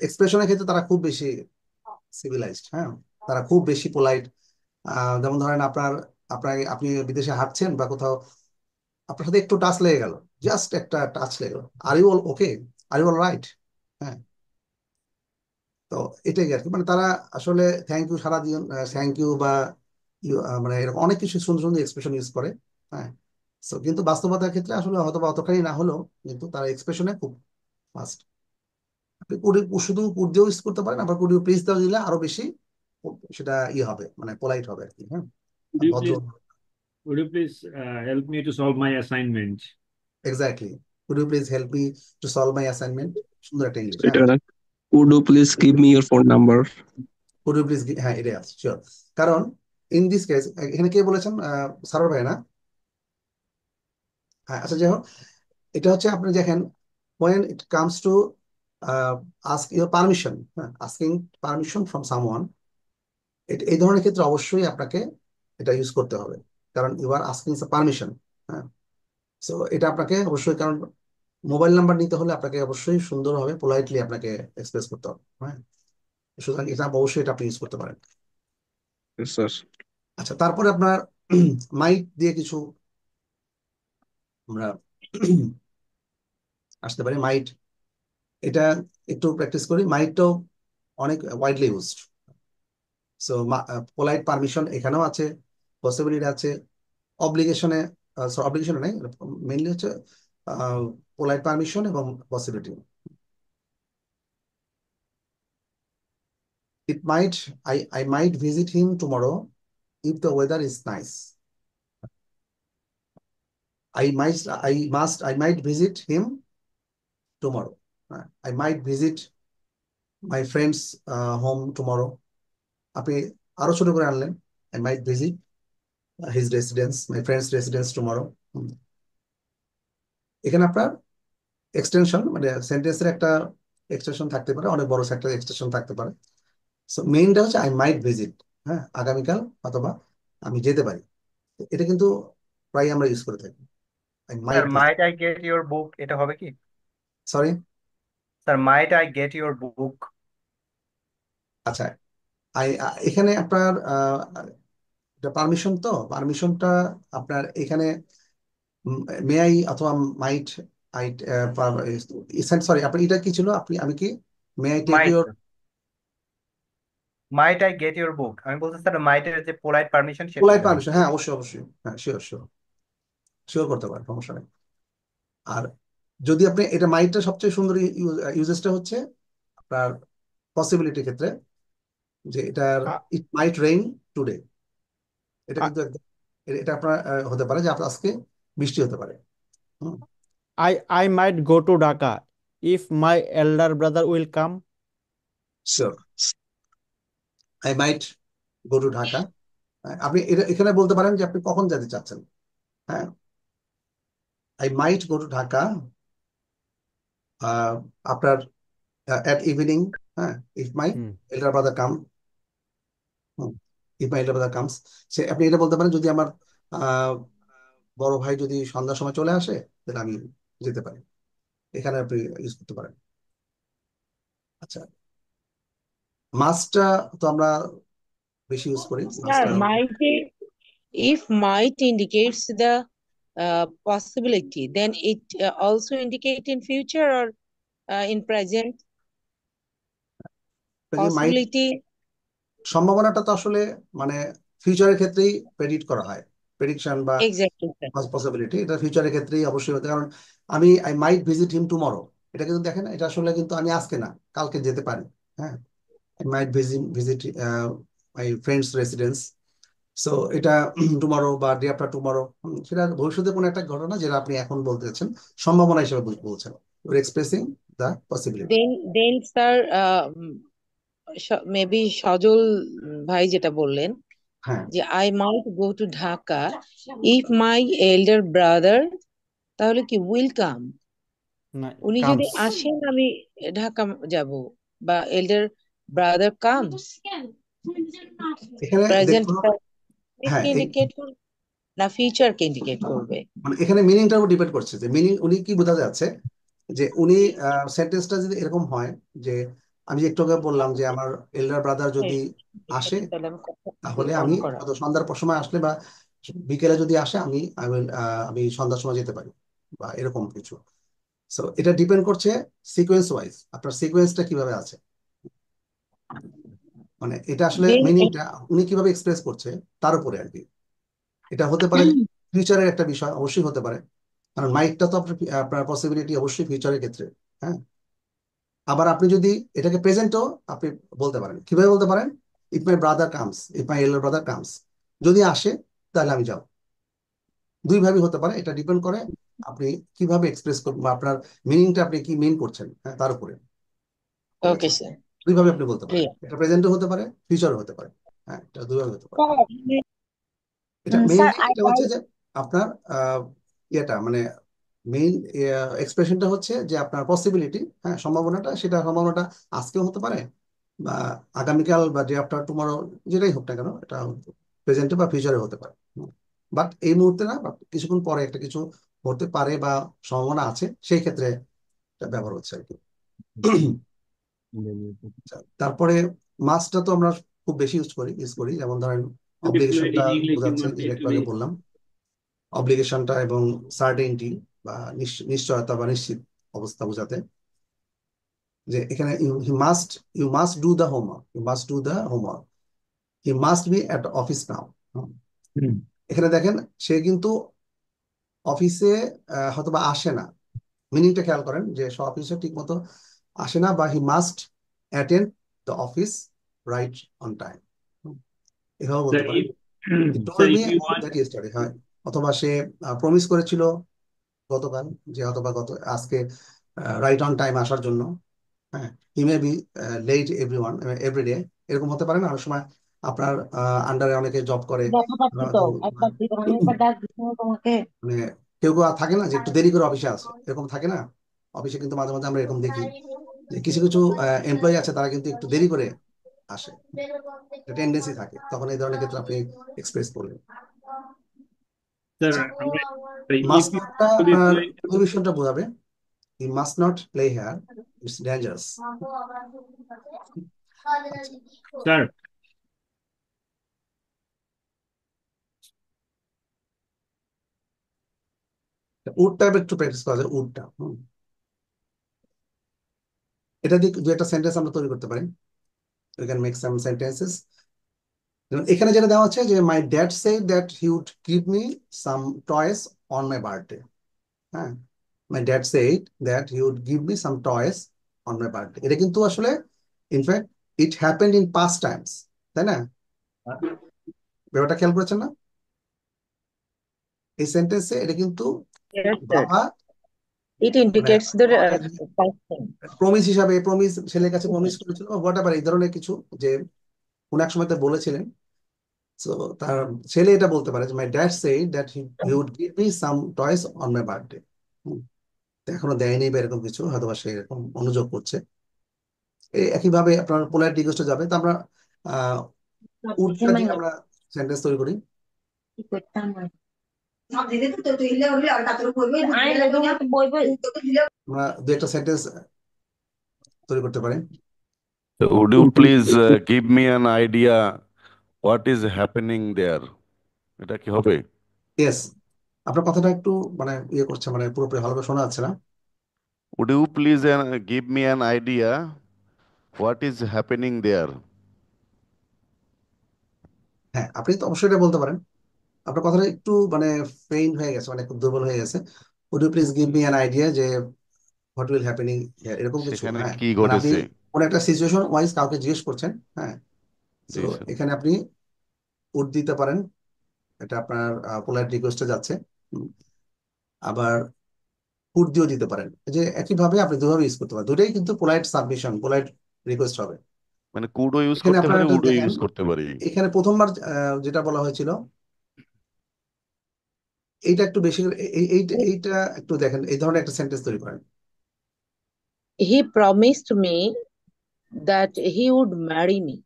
এক্সপ্রেশনের ক্ষেত্রে তারা খুব বেশি সিভিলাইজড। হ্যাঁ, তারা খুব বেশি পোলাইট। যেমন ধরেন আপনি বিদেশে হাঁটছেন বা কোথাও, আপনার সাথে একটু টাচ লেগে গেল, জাস্ট একটা টাচ লেগে গেল, are you all okay, are you all right. হ্যাঁ, তো এটাই আর কি, মানে তারা আসলে থ্যাংক ইউ সারা দিন, থ্যাংক ইউ বা মানে এরকম অনেক কিছু সুন্দর সুন্দর এক্সপ্রেশন ইউজ করে। হ্যাঁ, তো কিন্তু বাস্তবতার ক্ষেত্রে আসলে হয়তো বা অতখানি না হলেও, কিন্তু তারা এক্সপ্রেশনে খুব ফাস্ট। আপনি শুধু কুড দিয়েও ইউজ করতে পারেন, আবার কুড ইউ প্লিজ দেওয়া দিলে আরো বেশি সেটা হবে, মানে পোলাইট হবে আর কি। হ্যাঁ, Would আর you ভদ্র। please would you please help me to solve my assignment? Exactly, could you please help me to solve my assignment, সুন্দর একটা ইংলিশ। হ্যাঁ, এটা না, could you please give me your phone number? Could you please, হ্যাঁ এটাই আছে শিওর। কারণ ইন দিস কেস, এখানে কে বলেছেন, সারোর ভাই না? হ্যাঁ, আচ্ছা যাই হোক, এটা হচ্ছে আপনি দেখেন, when it comes to ask your permission, হ্যাঁ, asking permission from someone, এই ধরনের ক্ষেত্রে অবশ্যই আপনাকে এটা ইউজ করতে হবে, কারণ ইউ আর আস্কিং পারমিশন। হ্যাঁ, সো এটা আপনাকে অবশ্যই, কারণ মোবাইল নাম্বার নিতে হলে আপনাকে অবশ্যই সুন্দরভাবে পোলাইটলি আপনাকে এক্সপ্রেস করতে হবে। হ্যাঁ, সুতরাং এটা অবশ্যই এটা আপনি ইউজ করতে পারেন। Yes, sir. আচ্ছা, তারপরে আপনার মাইট দিয়ে কিছু আমরা আসতে পারি। মাইট, এটা একটু প্র্যাকটিস করি, মাইটটাও অনেক widely used. So polite permission এখানেও আছে, পসিবিলিটি আছে, অব্লিগেশনে, অব্লিগেশনে নাই, মেইনলি হচ্ছে পোলাইট পারমিশন এবং possibility. It might, I might visit him tomorrow if the weather is nice. I might visit him tomorrow. I might visit my friend's home tomorrow. আপনি আরো ছোট করে আনলেন, I might visit his residence, my friend's residence tomorrow. এখানে আপনার এক্সটেনশন, মানে সেন্টেন্সের একটা এক্সটেনশন থাকতে পারে, অনেক বড় একটা এক্সটেনশন থাকতে পারে। সো মেইনটা হচ্ছে আই মাইট ভিজিট, হ্যাঁ, আগামীকাল অথবা আমি যেতে পারি। তো এটা কিন্তু প্রায় আমরা ইউজ করে থাকি, I sir might visit. Might I get your book, এটা হবে কি? Sorry, sir might I get your book. আচ্ছা, এখানে আপনার এটা পারমিশন, তো পারমিশনটা আপনার এখানে মে আই অথবা মাইট আই, সরি, আপনার এটা কি ছিল, আমি কি may I take might your might I get your book, আমি বলছি স্যার মাইটের যে পোলাইট পারমিশন সেটা পোলাইট হবে। পারমিশন, হ্যাঁ অবশ্যই অবশ্যই, হ্যাঁ শিওর শিওর শিওর করতে পারেন, সমস্যা নেই। আর যদি আপনি এটা মাইটটা সবচেয়ে সুন্দর ইউজেসটা হচ্ছে আপনার পসিবিলিটির ক্ষেত্রে, যে এটার আ- ইট মাইট রেইন টুডে, এটা আ- কিন্তু একদম এটা আপনার হতে পারে যে আপনার আজকে বৃষ্টি হতে পারে। হুম, I might go to Dhaka if my elder brother will come. Sure, I might go to Dhaka. আপনি এটা এখানে বলতে পারেন যে আপনি কখন যেতে চাচ্ছেন। হ্যাঁ, I might go to Dhaka আপনার অ্যাট ইভিনিং, হ্যাঁ, if my hmm elder brother come, if my elder brother comes, সে আপনি এটা বলতে পারেন যদি আমার আহ, বড় ভাই যদি সন্ধ্যার সময় চলে আসে তাহলে আমি যেতে পারি, এখানে আপনি ইউজ করতে পারেন। আচ্ছা, মাছটা তো আমরা বেশি ইউজ করি, স্যার মাছটা if might indicates the possibility, then it also indicate in future or in present mite, possibility. সম্ভাবনাটা তো আসলে মানে ফিউচারের ক্ষেত্রেই প্রেডিক্ট করা হয়, প্রেডিকশন বা Exactly, sir. পসিবিলিটি এটা ফিউচারের ক্ষেত্রেই অবশ্যই হতে, কারণ I might visit him tomorrow, এটা কিন্তু দেখেন এটা আসলে কিন্তু আমি আজকে না কালকে যেতে পারি। হ্যাঁ, I mite visit my friends residence, so এটা টুমরো বা ডে আফটার টুমরো, সেটা ভবিষ্যতে কোনো একটা ঘটনা যেটা আপনি এখন বলতেছেন, সম্ভাবনা হিসেবে বলছেন, your expressing the possibility. Then sir, maybe সজল ভাই যেটা বললেন হ্যাঁ, যে I might go to Dhaka if my elder brother, তাহলে কি will come, না উনি যদি comes. আসেন আমি ঢাকা যাব, বা elder brother comes, এখানে প্রেজেন্ট দেখুন, হ্যাঁ কে ইন্ডিকেট করবে না ফিউচার কে ইন্ডিকেট করবে? মানে এখানে মিনিংটার উপর ডিপেন্ড করছে, যে মিনিং উনি কি বোঝা যাচ্ছে, যে উনি সেন্টেন্সটা যদি এরকম হয় যে আমি যে একটু আগে বললাম যে আমার এল্ডার ব্রাদার যদি আসে তাহলে আমি তাহলে অন আমি করা। হয়তো সন্ধ্যার সময় আসলে বা বিকেলে যদি আসে আমি সন্ধ্যার সময় যেতে পারি বা এরকম কিছু। সো এটা ডিপেন্ড করছে সিকোয়েন্স ওয়াইজ, আপনার সিকোয়েন্সটা কিভাবে আছে, মানে এটা আসলে Then মিনিংটা উনি কিভাবে এক্সপ্রেস করছে তার উপরে আর কি। এটা হতে পারে ফিউচারের একটা বিষয়, অবশ্যই হতে পারে, কারণ মাইকটা তো আপনার আপনার পসিবিলিটি অবশ্যই ফিউচারের ক্ষেত্রে। হ্যাঁ, আবার আপনি যদি এটাকে প্রেজেন্টও আপনি বলতে পারেন, কিভাবে বলতে পারেন, if my brother comes, if my elder brother comes, যদি আসে তাহলে আমি যাব, দুই ভাবে হতে পারে, এটা ডিপেন্ড করে আপনি কিভাবে এক্সপ্রেস করবেন বা আপনার মিনিংটা আপনি কি মিন করছেন, হ্যাঁ তার উপরে। ঠিক ওকে আছে, স্যার, দুইভাবে আপনি বলতে পারেন, ক্লিয়ার। এটা প্রেজেন্টও হতে পারে, ফিউচারও হতে পারে। হ্যাঁ, এটা দুইভাবে হতে পারে। এটা স্যার মেইনলি এটা হচ্ছে যে আপনার ইয়েটা মানে মেইন এক্সপ্রেশনটা হচ্ছে যে আপনার পসিবিলিটি, হ্যাঁ সম্ভাবনাটা, সেটা সম্ভাবনাটা আজকেও হতে পারে বা আগামীকাল বা ডে আফটার টুমরো, যেটাই হোক না কেন এটা প্রেজেন্টে বা ফিউচারে হতে পারে। বাট এই মুহূর্তে না, বা কিছুক্ষণ পরে একটা কিছু হতে পারে বা সম্ভাবনা আছে, সেই ক্ষেত্রে এটা ব্যবহার হচ্ছে আর কি। আচ্ছা, তারপরে মাছটা তো আমরা খুব বেশি ইউজ করি, যেমন ধরেন To be fluent অব্লিগেশনটা in English, you বোঝাচ্ছে, must যেটা একটু আগে actually. বললাম, অব্লিগেশনটা এবং সার্টেনটি বা নিশ্চয়তা বা নিশ্চিত অবস্থা বোঝাতে, যে এখানে you must do the homework, he must be at office now. এখানে দেখেন সে কিন্তু অফিসে হয়তো বা আসে না, মিনিংটা খেয়াল করেন যে সে অফিসে ঠিক মতো আসে না, বা he must attend the office right on time, এভাবে So বলতে পারেন। if he so told me if you want that yesterday, হয়, অথবা সে প্রমিস করেছিল গতকাল যে অথবা আজকে রাইট অন টাইম আসার জন্য। হ্যাঁ, হি মে বি লেট এভরিডে, এরকম হতে পারে না অনেক সময়, আপনার আন্ডারে অনেকে জব করে, দেখা পাচ্ছি ওরা তো, হয়তো একবার দিবো, আমি একবার ডাক দিচ্ছি তোমাকে। মানে কেউ কেউ থাকে না যে একটু দেরি করে অফিসে আসে, এরকম থাকে না, অফিসে কিন্তু মাঝে মাঝে আমরা এরকম দেখি যে কিছু কিছু এমপ্লয়ি আছে তারা কিন্তু একটু দেরি করে আসে, টেন্ডেন্সি থাকে, তখন এই ধরনের ক্ষেত্রে আপনি এক্সপ্রেস করলেন। Sir, if মাস্ট you নটটা actually আপনার play, প্রহিবিশনটা বোঝাবে, he must not play here, it's dangerous. sir, would type একটু প্র্যাকটিস করা যায়, উডটা। এটা দিয়ে দু একটা সেন্টেন্স আমরা তৈরি করতে পারি। We can make some sentences. এখানে যেটা দেওয়া হচ্ছে যে my dad said that he would give me some toys on my birthday. হ্যাঁ, my dad said that he would give me some toys on my birthday. এটা কিন্তু আসলে in fact it happened in past times, তাই না? ব্যাপারটা খেয়াল করেছেন না? এই সেন্টেন্সে এটা কিন্তু Yes, sir. বাবা It মানে indicates the past tense. Promise হিসাবে, প্রমিস ছেলের কাছে প্রমিস করেছিল হোয়াট এভার, এই ধরনের কিছু, যে কোন এক সময় তো বলেছিলেন। সো তার ছেলে এটা বলতে পারে যে my dad said that he would give me some toys on my birthday. এখনো দেয়নি বা এরকম কিছু, হয়তো বা সে এরকম অনুযোগ করছে। এই একইভাবে আপনার পোলাইট রিকোয়েস্টে যাবে। তো আমরা উডটা দিয়ে আমরা সেন্টেন্স তৈরি করি। আমরা দু একটা সেন্টেন্স তৈরি করতে পারি। So would you please give me an idea what is happening there? এটা কি হবে? ইয়েস, আপনার কথাটা একটু মানে ইয়ে করছে, মানে পুরোপুরি ভালোভাবে শোনা যাচ্ছে না। Would you please give me an idea what is happening there? হ্যাঁ, আপনি তো অবশ্যই এটা বলতে পারেন। আপনার কথাটা একটু মানে ফেইন্ট হয়ে গেছে, মানে খুব দুর্বল হয়ে গেছে। Would you please give me an idea যে হোয়াট উইল হ্যাপেনিং, এরকম কিছু। সেখানে হ্যাঁ, কি মানে আপনি ঘটেছে? কোন একটা সিচুয়েশন ওয়াইজ কাউকে জিজ্ঞেস করছেন। হ্যাঁ, তো জি স্যার। এখানে আপনি উড দিতে পারেন, এটা আপনার পোলাইট রিকোয়েস্টে যাচ্ছে। আবার কুড দিয়েও দিতে পারেন, যে একইভাবে আপনি দুভাবে ইউজ করতে পারেন, দুটাই কিন্তু পোলাইট সাবমিশন, পোলাইট রিকোয়েস্ট হবে। মানে কুডও ইউজ এখানে করতে আপনারা পারি, একটা উডও দেখেন, ইউজ করতে পারি। এখানে প্রথমবার যেটা বলা হয়েছিল এইটা একটু বেশি, এইটা একটু দেখেন, এই ধরনের একটা সেন্টেন্স তৈরি করেন। He promised me that he would marry me.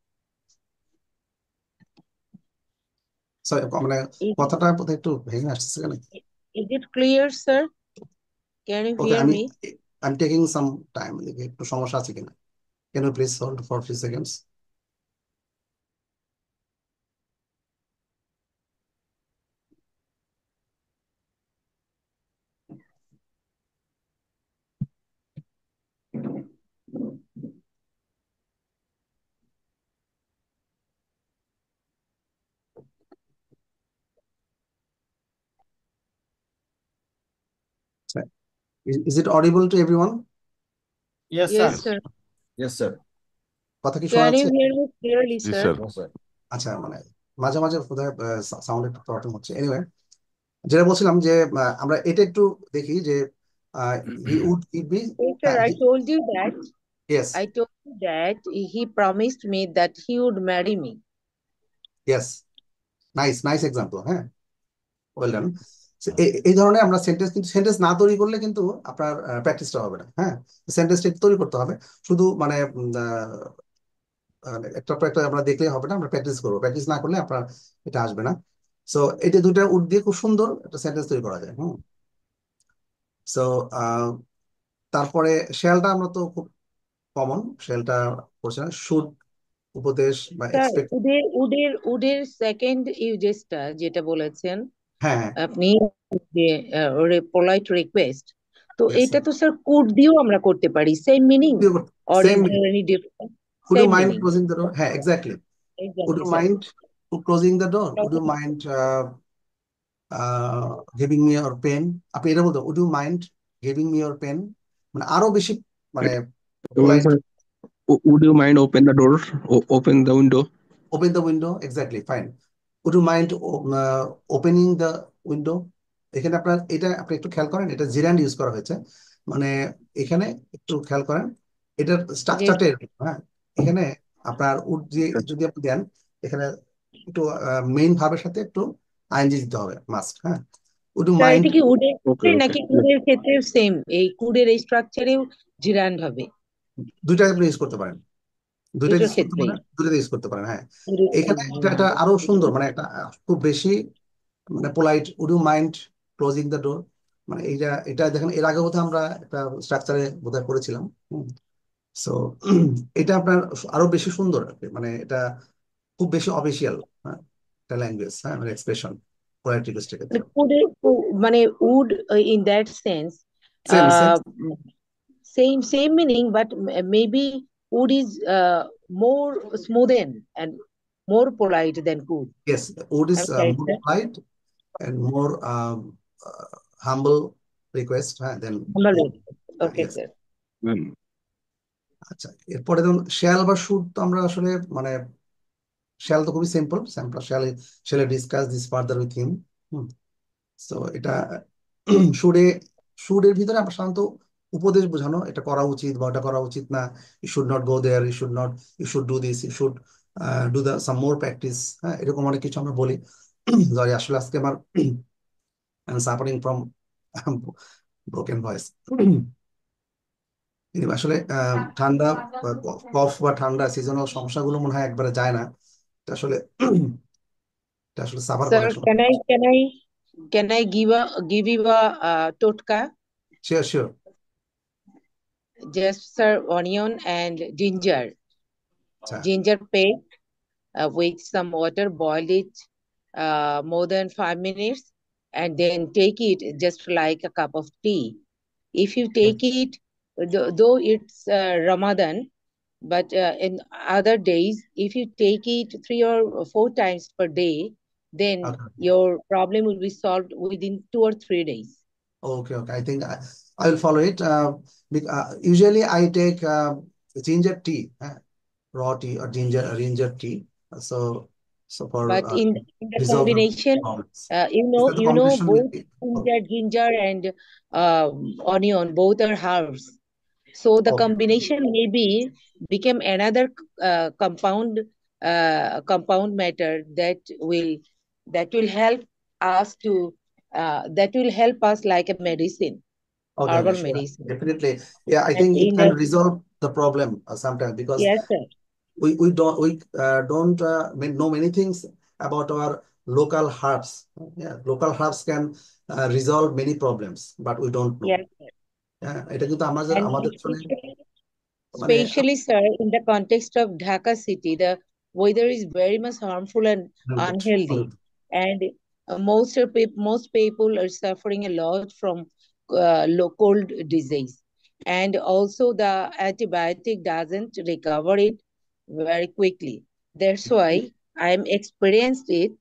মানে Is, কথাটা বোধহয় একটু ভেঙে আসছে কেন? is it clear, sir? Can you okay, hear আমি me? টেকিং সাম টাইম, একটু সমস্যা আছে কিনা। Can you please hold for few seconds? Is it audible to everyone? Yes, Yes, sir. sir. Yes, sir. কথা কি শোনা Can যাচ্ছে? you hear me clearly, G sir? Sir. No, sir. আচ্ছা, মানে মাঝে মাঝে বোধহয় সাউন্ড একটু প্রবলেম হচ্ছে। এনিওয়ে, যেটা বলছিলাম যে আমরা এটা একটু দেখি যে he would give me. Yes, sir. I told you that. Yes, I told you that he promised me that he would marry me. Yes, nice nice example. হ্যাঁ, ওয়েল ডান। এই ধরনের আমরা সেন্টেন্স, কিন্তু সেন্টেন্স না তৈরি করলে কিন্তু আপনার প্র্যাকটিসটা হবে না। হ্যাঁ, সেন্টেন্সটা তৈরি করতে হবে, শুধু মানে একটা পর একটা আমরা দেখলে হবে না, আমরা প্র্যাকটিস করবো। প্র্যাকটিস না করলে আপনার এটা আসবে না। সো এটা দুইটা উড দিয়ে খুব সুন্দর একটা সেন্টেন্স তৈরি করা যায়। সো তারপরে শেলটা আমরা তো খুব কমন, শেলটা করছে না, শুড, উপদেশ বা স্যার, এক্সপেক্ট। উডের সেকেন্ড ইউজেসটা যেটা বলেছেন হ্যাঁ, হ্যাঁ, আপনি, যে পোলাইট রিকোয়েস্ট, তো yes, এটা তো স্যার কুড দিয়েও আমরা করতে পারি, same meaning or same is meaning. There any difference? Would you same mind meaning, closing the door? হ্যাঁ, exactly. Would exactly you sir. mind closing the door? Would you mind giving me your pen? আপনি এটা বলতে, would you mind giving me your pen? মানে আরো বেশি মানে polite. Sir, would you mind open the door? Open the window? Open the window, exactly, fine. Would you mind opening the window? এখানে আপনার এটা আপনি একটু খেয়াল করেন, এটা জিরান্ড ইউজ করা হয়েছে। মানে এখানে একটু খেয়াল করেন, এটার স্ট্রাকচারটা এরকম। হ্যাঁ, এখানে আপনার উড দিয়ে যদি আপনি দেন, এখানে একটু মেইন ভাবের সাথে একটু আইএনজি দিতে হবে, মাস্ট। হ্যাঁ, উড ইউ স্যার মাইন্ড, এটা কি উডের Okay, ক্ষেত্রে okay. নাকি কুডের ক্ষেত্রেও সেম, এই কুডের এই স্ট্রাকচারেও জিরান্ড হবে? দুইটা আপনি ইউজ করতে পারেন। দুইটা দুটোর ইউজ করতে ক্ষেত্রেই পারেন, দুইটা ইউজ করতে পারেন, হ্যাঁ। দুটো- এখানে এটা হুম। এটা আরো সুন্দর, মানে একটা খুব বেশি মানে polite, would you mind closing the door, মানে এইটা এটা দেখেন এর আগে বোধহয় আমরা একটা স্ট্রাকচারে বোধহয় করেছিলাম। সো এটা আপনার আরো বেশি সুন্দর আর কি। মানে এটা খুব বেশি অফিসিয়াল, হ্যাঁ, একটা ল্যাঙ্গুয়েজ, হ্যাঁ, মানে এক্সপ্রেশন পোলাইট রিকোয়েস্টের ক্ষেত্রে। মানে would in that sense same same, same meaning, but maybe wood is more smoothen and more polite than could. Yes, would is I'm correct, more sir? Polite and more humble request, হ্যাঁ, then Humble. Okay, yes. sir. আচ্ছা, এরপরে ধরুন শ্যাল বা শুড, তো আমরা আসলে মানে শ্যাল তো খুবই simple, shall discuss this further with him. So এটা শুডে, শুডের ভিতরে আমরা সাধারণত উপদেশ বোঝানো, এটা করা উচিত বা এটা করা উচিত না, you should not go there, you should do this, you should do the some more practice, হ্যাঁ, এরকম অনেক কিছু আমরা বলি। সরি, আসলে আজকে আমার সাফারিং ফ্রম ব্রোকেন ভয়েস। আসলে ঠান্ডা, কফ বা ঠান্ডা সিজনাল সমস্যাগুলো মনে হয় একবারে যায় না। এটা আসলে এটা আসলে সাফার করে Sir, সময়। can I give you a totka? Sure sure. Just sir, onion and ginger. আচ্ছা, Ginger paste with some water, boil it more than 5 minutes, and then take it just like a cup of tea. If you take it, though it's Ramadan, but in other days, if you take it 3 or 4 times per day, then okay, your problem will be solved within 2 or 3 days. okay, I think I will follow it. Usually I take ginger tea, raw tea or ginger tea. So for But in the resolve the combination, problems. Is that the you know, combination will both be? ginger and onion, both are herbs. So the Okay, combination maybe become another compound matter that will help us to that will help us like a medicine, okay, herbal sure, medicine. definitely. Yeah, I And think it in can the resolve the problem sometimes, because yes, sir. we don't know many things about our local herbs. Yeah, local herbs can resolve many problems, but we don't know. Yes, sir. Yeah, এটা কিন্তু আমাদের And আমাদের আসলে মানে especially, sir, in the context of Dhaka city, the weather is very much harmful and polluted, unhealthy, polluted. and most people are suffering a lot from cold disease, and also the antibiotic doesn't recover it very quickly. That's why I'm experienced it.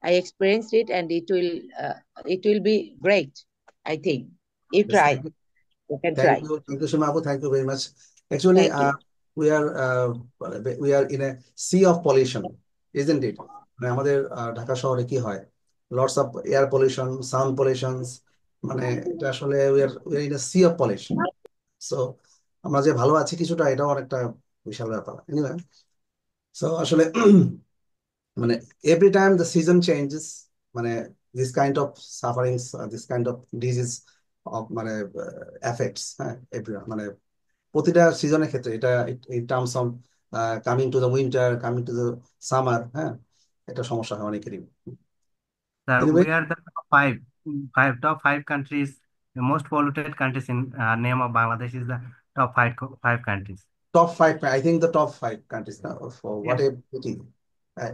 I experienced it, and it will be great. I think you Yes, try. You can thank try. you, Shimabu, thank you very much. Actually, Thank you. we are uh, we are in a sea of pollution, isn't it? মানে আমাদের ঢাকা শহরে কি হয়, lots of air pollution, sound pollutions, মানে এটা আসলে we are in a sea of pollution. So আমরা যে ভালো আছি কিছুটা, এটাও অনেকটা বিশাল ব্যাপার। এনিওয়ে, সো আসলে মানে every time the season changes, মানে this kind of sufferings, this kind of disease of মানে এফেক্টস, হ্যাঁ, মানে প্রতিটা সিজনের ক্ষেত্রে এটা in terms of coming to the winter, coming to the summer, হ্যাঁ, এটা সমস্যা হয় অনেকেরই। Sir, anyway, we are the top five countries, the most polluted countries in name of Bangladesh is the top five countries. Top five, I think the top five countries না, what Yes. A pity,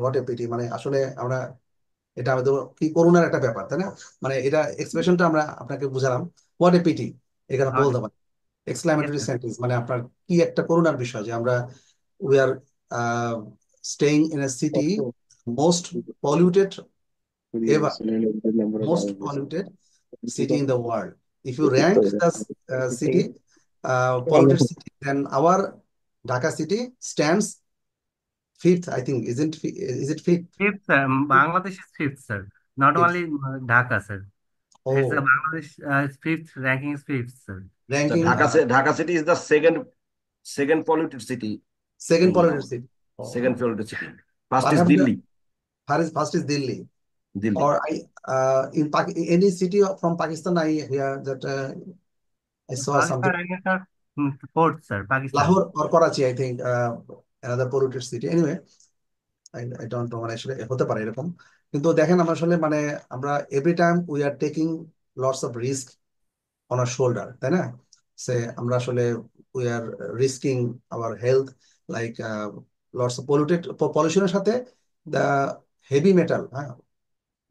what a pity, মানে আসলে আমরা এটা আমাদের কি করুণার একটা ব্যাপার, তাই না? মানে এটা এক্সপ্রেশনটা আমরা আপনাকে বুঝালাম, হোয়াট এ পিটি, এখানে বলতে পারি Yes, এক্সক্লামেটরি sir. সেন্টেন্স, মানে আপনার কি একটা করুণার বিষয় যে আমরা we are staying in a city most polluted ever, most polluted city in the world. If you rank the city, polluted city, then our Dhaka city stands fifth, I think. Is it fifth? Fifth, sir. Bangladesh is fifth, sir. Not Fifth. only Dhaka, sir. It's Oh, Bangladesh is fifth, ranking is fifth, sir. So ranking Dhaka city is the second polluted city. second in polluted city. Second polluted city. First is Perhaps Delhi. first is Delhi. Delhi. Or in any city from Pakistan, I hear that I saw Pakistan something. ranking, sir, fourth, sir. Pakistan. Lahore or Karachi, I think. another polluted city anyway. I don't know, মানে আসলে হতে পারে এরকম। কিন্তু দেখেন আমরা আসলে মানে আমরা every time we are taking lots of risk on our shoulder, তাই না? সে আমরা আসলে we are risking our health, like lots of পলিউশনের সাথে দ্য হেভি মেটাল, হ্যাঁ,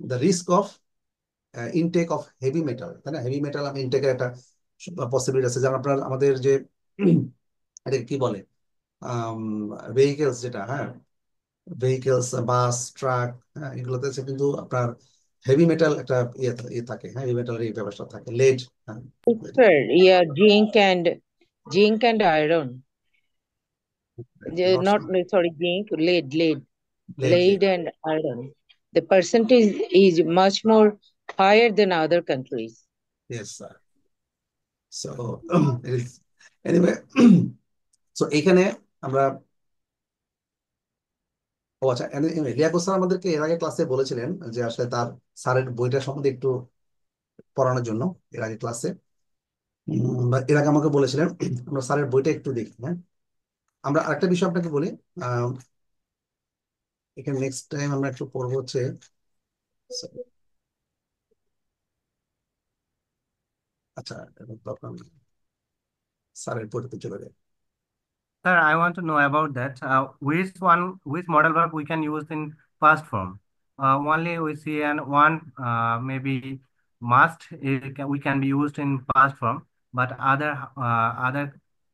the risk of intake of heavy metal, তাই না? হেভি মেটাল আমি ইনটেকের একটা পসিবিলিটি আছে, যেমন আপনার আমাদের যে এটাকে কি বলে ভেহিকেলস, যেটা, হ্যাঁ, ভেহিকেলস, বাস, ট্রাক, হ্যাঁ, এগুলোতে আছে কিন্তু আপনার হেভি মেটাল একটা ইয়ে থাকে, হ্যাঁ, হেভি মেটালের এই ব্যবস্থা থাকে, লেড, হ্যাঁ, Sir, yeah, zinc and iron. not Not sorry, zinc, lead, lead, lead, lead and iron. The percentage is much more higher than other countries. yes sir. So it is anyway. So এখানে আমরা, ও আচ্ছা, লিয়াকত স্যার আমাদেরকে এর আগে ক্লাসে বলেছিলেন যে আসলে তার স্যারের বইটা সম্বন্ধে একটু পড়ানোর জন্য এর আগে ক্লাসে, বা এর আগে আমাকে বলেছিলেন আমরা স্যারের বইটা একটু দেখি, হ্যাঁ। আমরা আরেকটা বিষয় আপনাকে বলি, আহ এখানে নেক্সট টাইম আমরা একটু পড়বো হচ্ছে, আচ্ছা, এখন তো আপনার স্যারের বইটাতে চলে যায়। Sir, I want to know about that. Which modal verb we can use in past form? Only we see one maybe must we can be used in past form, but other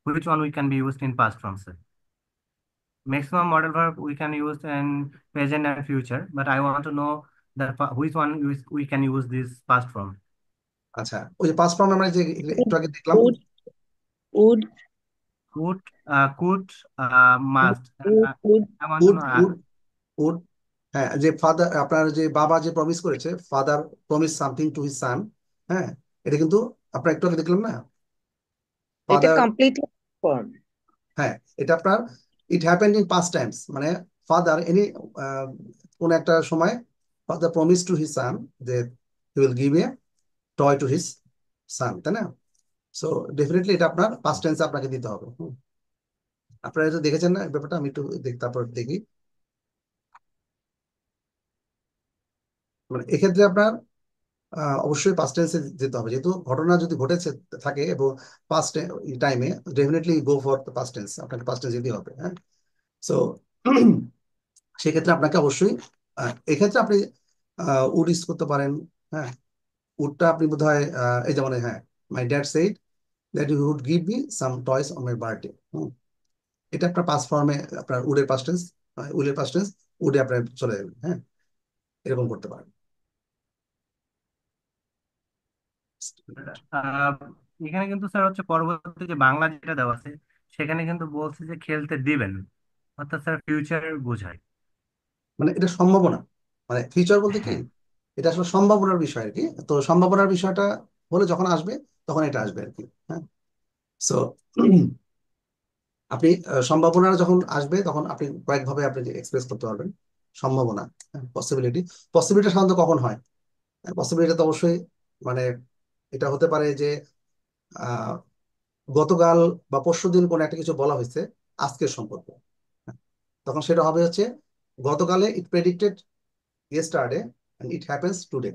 which one we can be used in past form, sir? Maximum modal verb we can use in present and future, but I want to know that which one we can use this past form. আচ্ছা, ওই যে পাঁচ ফর্ম আমরা যে একটু আগে দেখলাম, Would, would, Could, must. would, I want to would know. Would would হ্যাঁ, যে ফাদার, আপনার যে বাবা যে প্রমিস করেছে, father promise something to his son, হ্যাঁ, এটা কিন্তু আপনার একটু আগে দেখলাম না, এটা ফাদার, completely form. হ্যাঁ, এটা আপনার it happened in past times, মানে ফাদার এনি কোন একটা সময় father promise to his son যে he will give a toy to his son, তাই না? সো ডেফিনেটলি এটা আপনার পাস্ট টেন্সে আপনাকে দিতে হবে। আপনারা এটা দেখেছেন না এই ব্যাপারটা? আমি একটু তারপর দেখি, মানে এক্ষেত্রে আপনার অবশ্যই পাস্ট টেন্সে যেতে হবে, যেহেতু ঘটনা যদি ঘটেছে থাকে এবং পাস্ট টাইমে, definitely go for past tense, আপনাকে পাস্ট টেন্স যেতে হবে, হ্যাঁ। সো সেক্ষেত্রে আপনাকে অবশ্যই এক্ষেত্রে আপনি উড ইউজ করতে পারেন, হ্যাঁ। উডটা আপনি বোধ হয় এই যেমন, হ্যাঁ, my dad said that you would give me some toys on my birthday, এটা আপনার পাস্ট ফর্মে, আপনার উডের পাস্ট টেন্স, উডের পাস্ট টেন্স উডে আপনার চলে যাবে, হ্যাঁ, এরকম করতে পারেন। আহ, এখানে কিন্তু স্যার হচ্ছে পরবর্তী যে বাংলা যেটা দেওয়া আছে সেখানে কিন্তু বলছে যে খেলতে দিবেন, অর্থাৎ স্যার ফিউচার বোঝায়। মানে এটা সম্ভাবনা, মানে ফিউচার বলতে কি, হ্যাঁ, এটা আসলে সম্ভাবনার বিষয় আর কি। তো সম্ভাবনার বিষয়টা হলে যখন আসবে তখন এটা আসবে আর কি, হ্যাঁ। সো আপনি সম্ভাবনা যখন আসবে তখন আপনি কয়েকভাবে আপনি এক্সপ্রেস করতে পারবেন সম্ভাবনা, পসিবিলিটি। পসিবিলিটি সাধারণত কখন হয়? পসিবিলিটি তো অবশ্যই মানে এটা হতে পারে যে আহ গতকাল বা পরশুদিন কোনো একটা কিছু বলা হয়েছে আজকের সম্পর্কে, হ্যাঁ, তখন সেটা হবে হচ্ছে গতকালে it predicted yesterday and it happens today,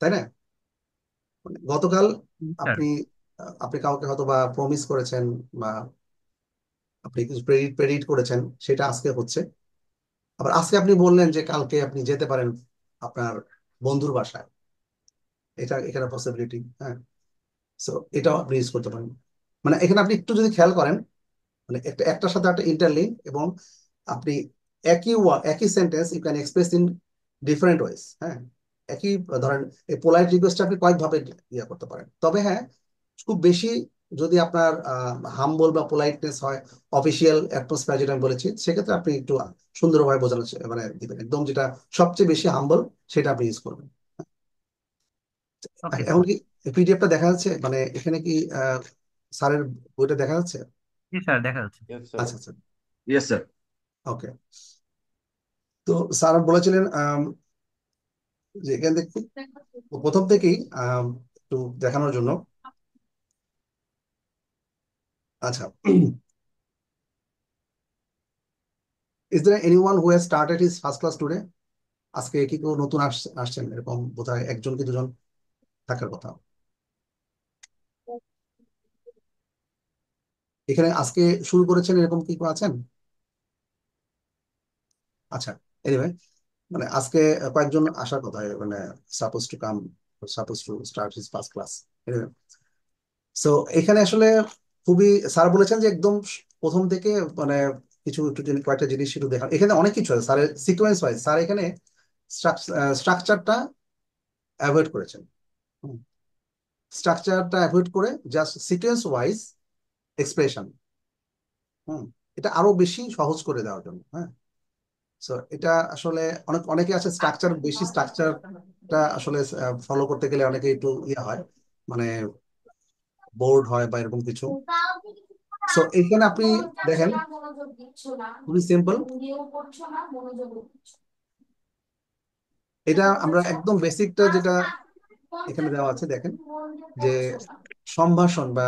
তাই না? মানে গতকাল স্যার। আপনি আপনি কাউকে হয়তো বা প্রমিস করেছেন বা আপনি কিছু প্রেডিক্ট করেছেন, সেটা আজকে হচ্ছে। আবার আজকে আপনি বললেন যে কালকে আপনি যেতে পারেন আপনার বন্ধুর বাসায়, এটা এখানে পসিবিলিটি, হ্যাঁ। সো এটাও আপনি ইউজ করতে পারেন। মানে এখানে আপনি একটু যদি খেয়াল করেন, মানে একটার সাথে একটা ইন্টারলিঙ্ক, এবং আপনি একই sentence you can express in different ways, হ্যাঁ। একই ধরেন এই পোলাইট রিকোয়েস্ট আপনি কয়েকভাবে ইয়ে করতে পারেন, তবে হ্যাঁ, খুব বেশি যদি আপনার হাম্বল বা পোলাইটনেস হয়, অফিসিয়াল অ্যাটমসফিয়ার যেটা আমি বলেছি, সেক্ষেত্রে আপনি একটু সুন্দরভাবে বোঝানোর মানে দিবেন, একদম যেটা সবচেয়ে বেশি হাম্বল সেটা আপনি ইউজ করবেন। ওকে এখন স্যার। কি পিডিএফটা দেখা যাচ্ছে? মানে এখানে কি স্যারের বইটা দেখা যাচ্ছে? জি স্যার, দেখা যাচ্ছে। আচ্ছা আচ্ছা, Yes, sir. ওকে। তো স্যার বলেছিলেন যে এখান থেকে প্রথম থেকেই একটু দেখানোর জন্য, আচ্ছা, Is there anyone who has started his first class today? আজকে কি কেউ নতুন আসছেন? এরকম বোধহয় একজন কি দুজন থাকার কথা। এখানে আজকে শুরু করেছেন এরকম কি কেউ আছেন? আচ্ছা, এনিওয়ে, মানে আজকে কয়েকজন আসার কথা, মানে suppose to come, suppose to start his first class. So এখানে আসলে খুবই স্যার বলেছেন যে একদম প্রথম থেকে মানে কিছু একটু কয়েকটা জিনিস একটু দেখা, এখানে অনেক কিছু আছে স্যারের সিকোয়েন্স ওয়াইজ। স্যার এখানে স্ট্রাকচারটা অ্যাভয়েড করেছেন, স্ট্রাকচারটা অ্যাভয়েড করে জাস্ট সিকোয়েন্স ওয়াইজ এক্সপ্রেশন, এটা আরো বেশি সহজ করে দেওয়ার জন্য। হ্যাঁ, সো এটা আসলে অনেকে আছে স্ট্রাকচার, বেশি স্ট্রাকচারটা আসলে ফলো করতে গেলে অনেকে একটু ইয়ে হয়, মানে বোর্ড হয় বা এরকম কিছু। সো এখানে আপনি দেখেন খুবই সিম্পল, এটা আমরা একদম বেসিকটা যেটা এখানে দেওয়া আছে দেখেন, যে সম্ভাষণ বা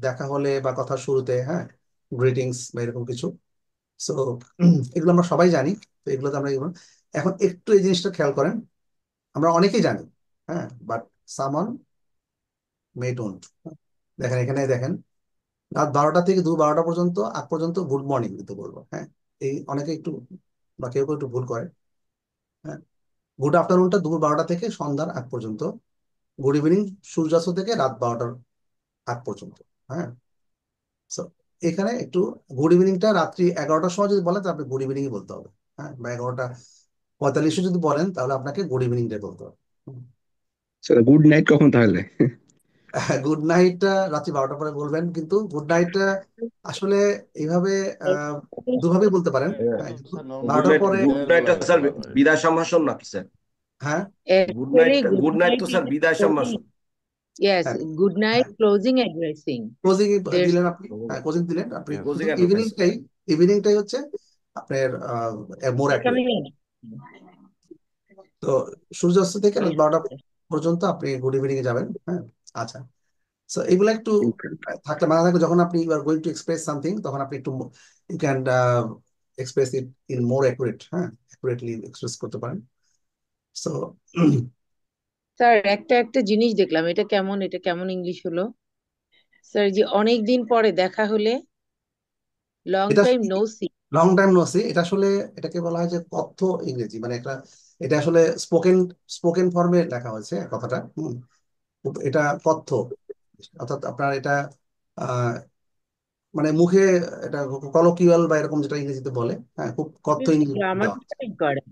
দেখা হলে বা কথা শুরুতে, হ্যাঁ, গ্রিটিংস বা এরকম কিছু। সো এগুলো আমরা সবাই জানি, তো এগুলোতে আমরা এখন একটু এই জিনিসটা খেয়াল করেন, আমরা অনেকেই জানি, হ্যাঁ, বাট সামন মে ডোন্ট। দেখেন এখানে দেখেন, রাত 12টা থেকে 12টা পর্যন্ত আগ পর্যন্ত গুড মর্নিং দিতে বলবো। হ্যাঁ, এই অনেকে একটু বা কেউ কেউ একটু ভুল করে। হ্যাঁ, গুড আফটারনুনটা দুপুর 12টা থেকে সন্ধ্যার আগ পর্যন্ত, গুড ইভিনিং সূর্যাস্ত থেকে রাত 12টার আগ পর্যন্ত। হ্যাঁ, সো এখানে একটু গুড ইভিনিংটা রাত্রি 11টার সময় যদি বলেন, তো আপনি গুড ইভিনিংই বলতে হবে। হ্যাঁ, বা 11:45 যদি বলেন, তাহলে আপনাকে গুড ইভিনিংটাই বলতে হবে। স্যার গুড নাইট কখন তাহলে? গুড নাইটটা রাত্রি 12টার পরে বলবেন, কিন্তু গুড নাইটটা আসলে এইভাবে দুভাবেই বলতে পারেন। হ্যাঁ, কিন্তু 12টার পরে। গুড নাইটটা স্যার বিদায় সম্ভাষণ নাকি স্যার? হ্যাঁ, good Actually, night, good good night night তো is স্যার a বিদায় closing. সম্ভাষণ। Yes, হ্যাঁ, good night, closing addressing. Closing There's দিলেন আপনি, হ্যাঁ ক্লোজিং দিলেন আপনি, Yes. কিন্তু ক্লোজিং অ্যাডভার্টাইজ। ইভিনিংটাই হচ্ছে আপনার মোর অ্যাকুরেট। becoming তো সূর্যাস্ত থেকে রাত 12টা পর্যন্ত আপনি গুড ইভিনিং এ যাবেন। হ্যাঁ, আচ্ছা, সো এগুলো একটু থাকলে মাথা থাকলে, যখন আপনি you are going to express something, তখন আপনি একটু you can express it in more accurate, হ্যাঁ, অ্যাকুরেটলি এক্সপ্রেস করতে পারেন। সো স্যার একটা জিনিস দেখলাম, এটা কেমন ইংলিশ হলো স্যার, যে অনেক দিন পরে দেখা হলে লং এটা time no see. Long time no see, এটা আসলে এটাকে বলা হয় যে কথ্য ইংরেজি, মানে এটা আসলে স্পোকেন ফর্মে লেখা হয়েছে কথাটা। এটা কথ্য, অর্থাৎ আপনার এটা আহ মানে মুখে, এটা কলোকিয়াল বা এরকম যেটা ইংরেজিতে বলে, হ্যাঁ, খুব কথ্য ইংরেজি দেওয়া। গ্রামাটিক্যালি করে।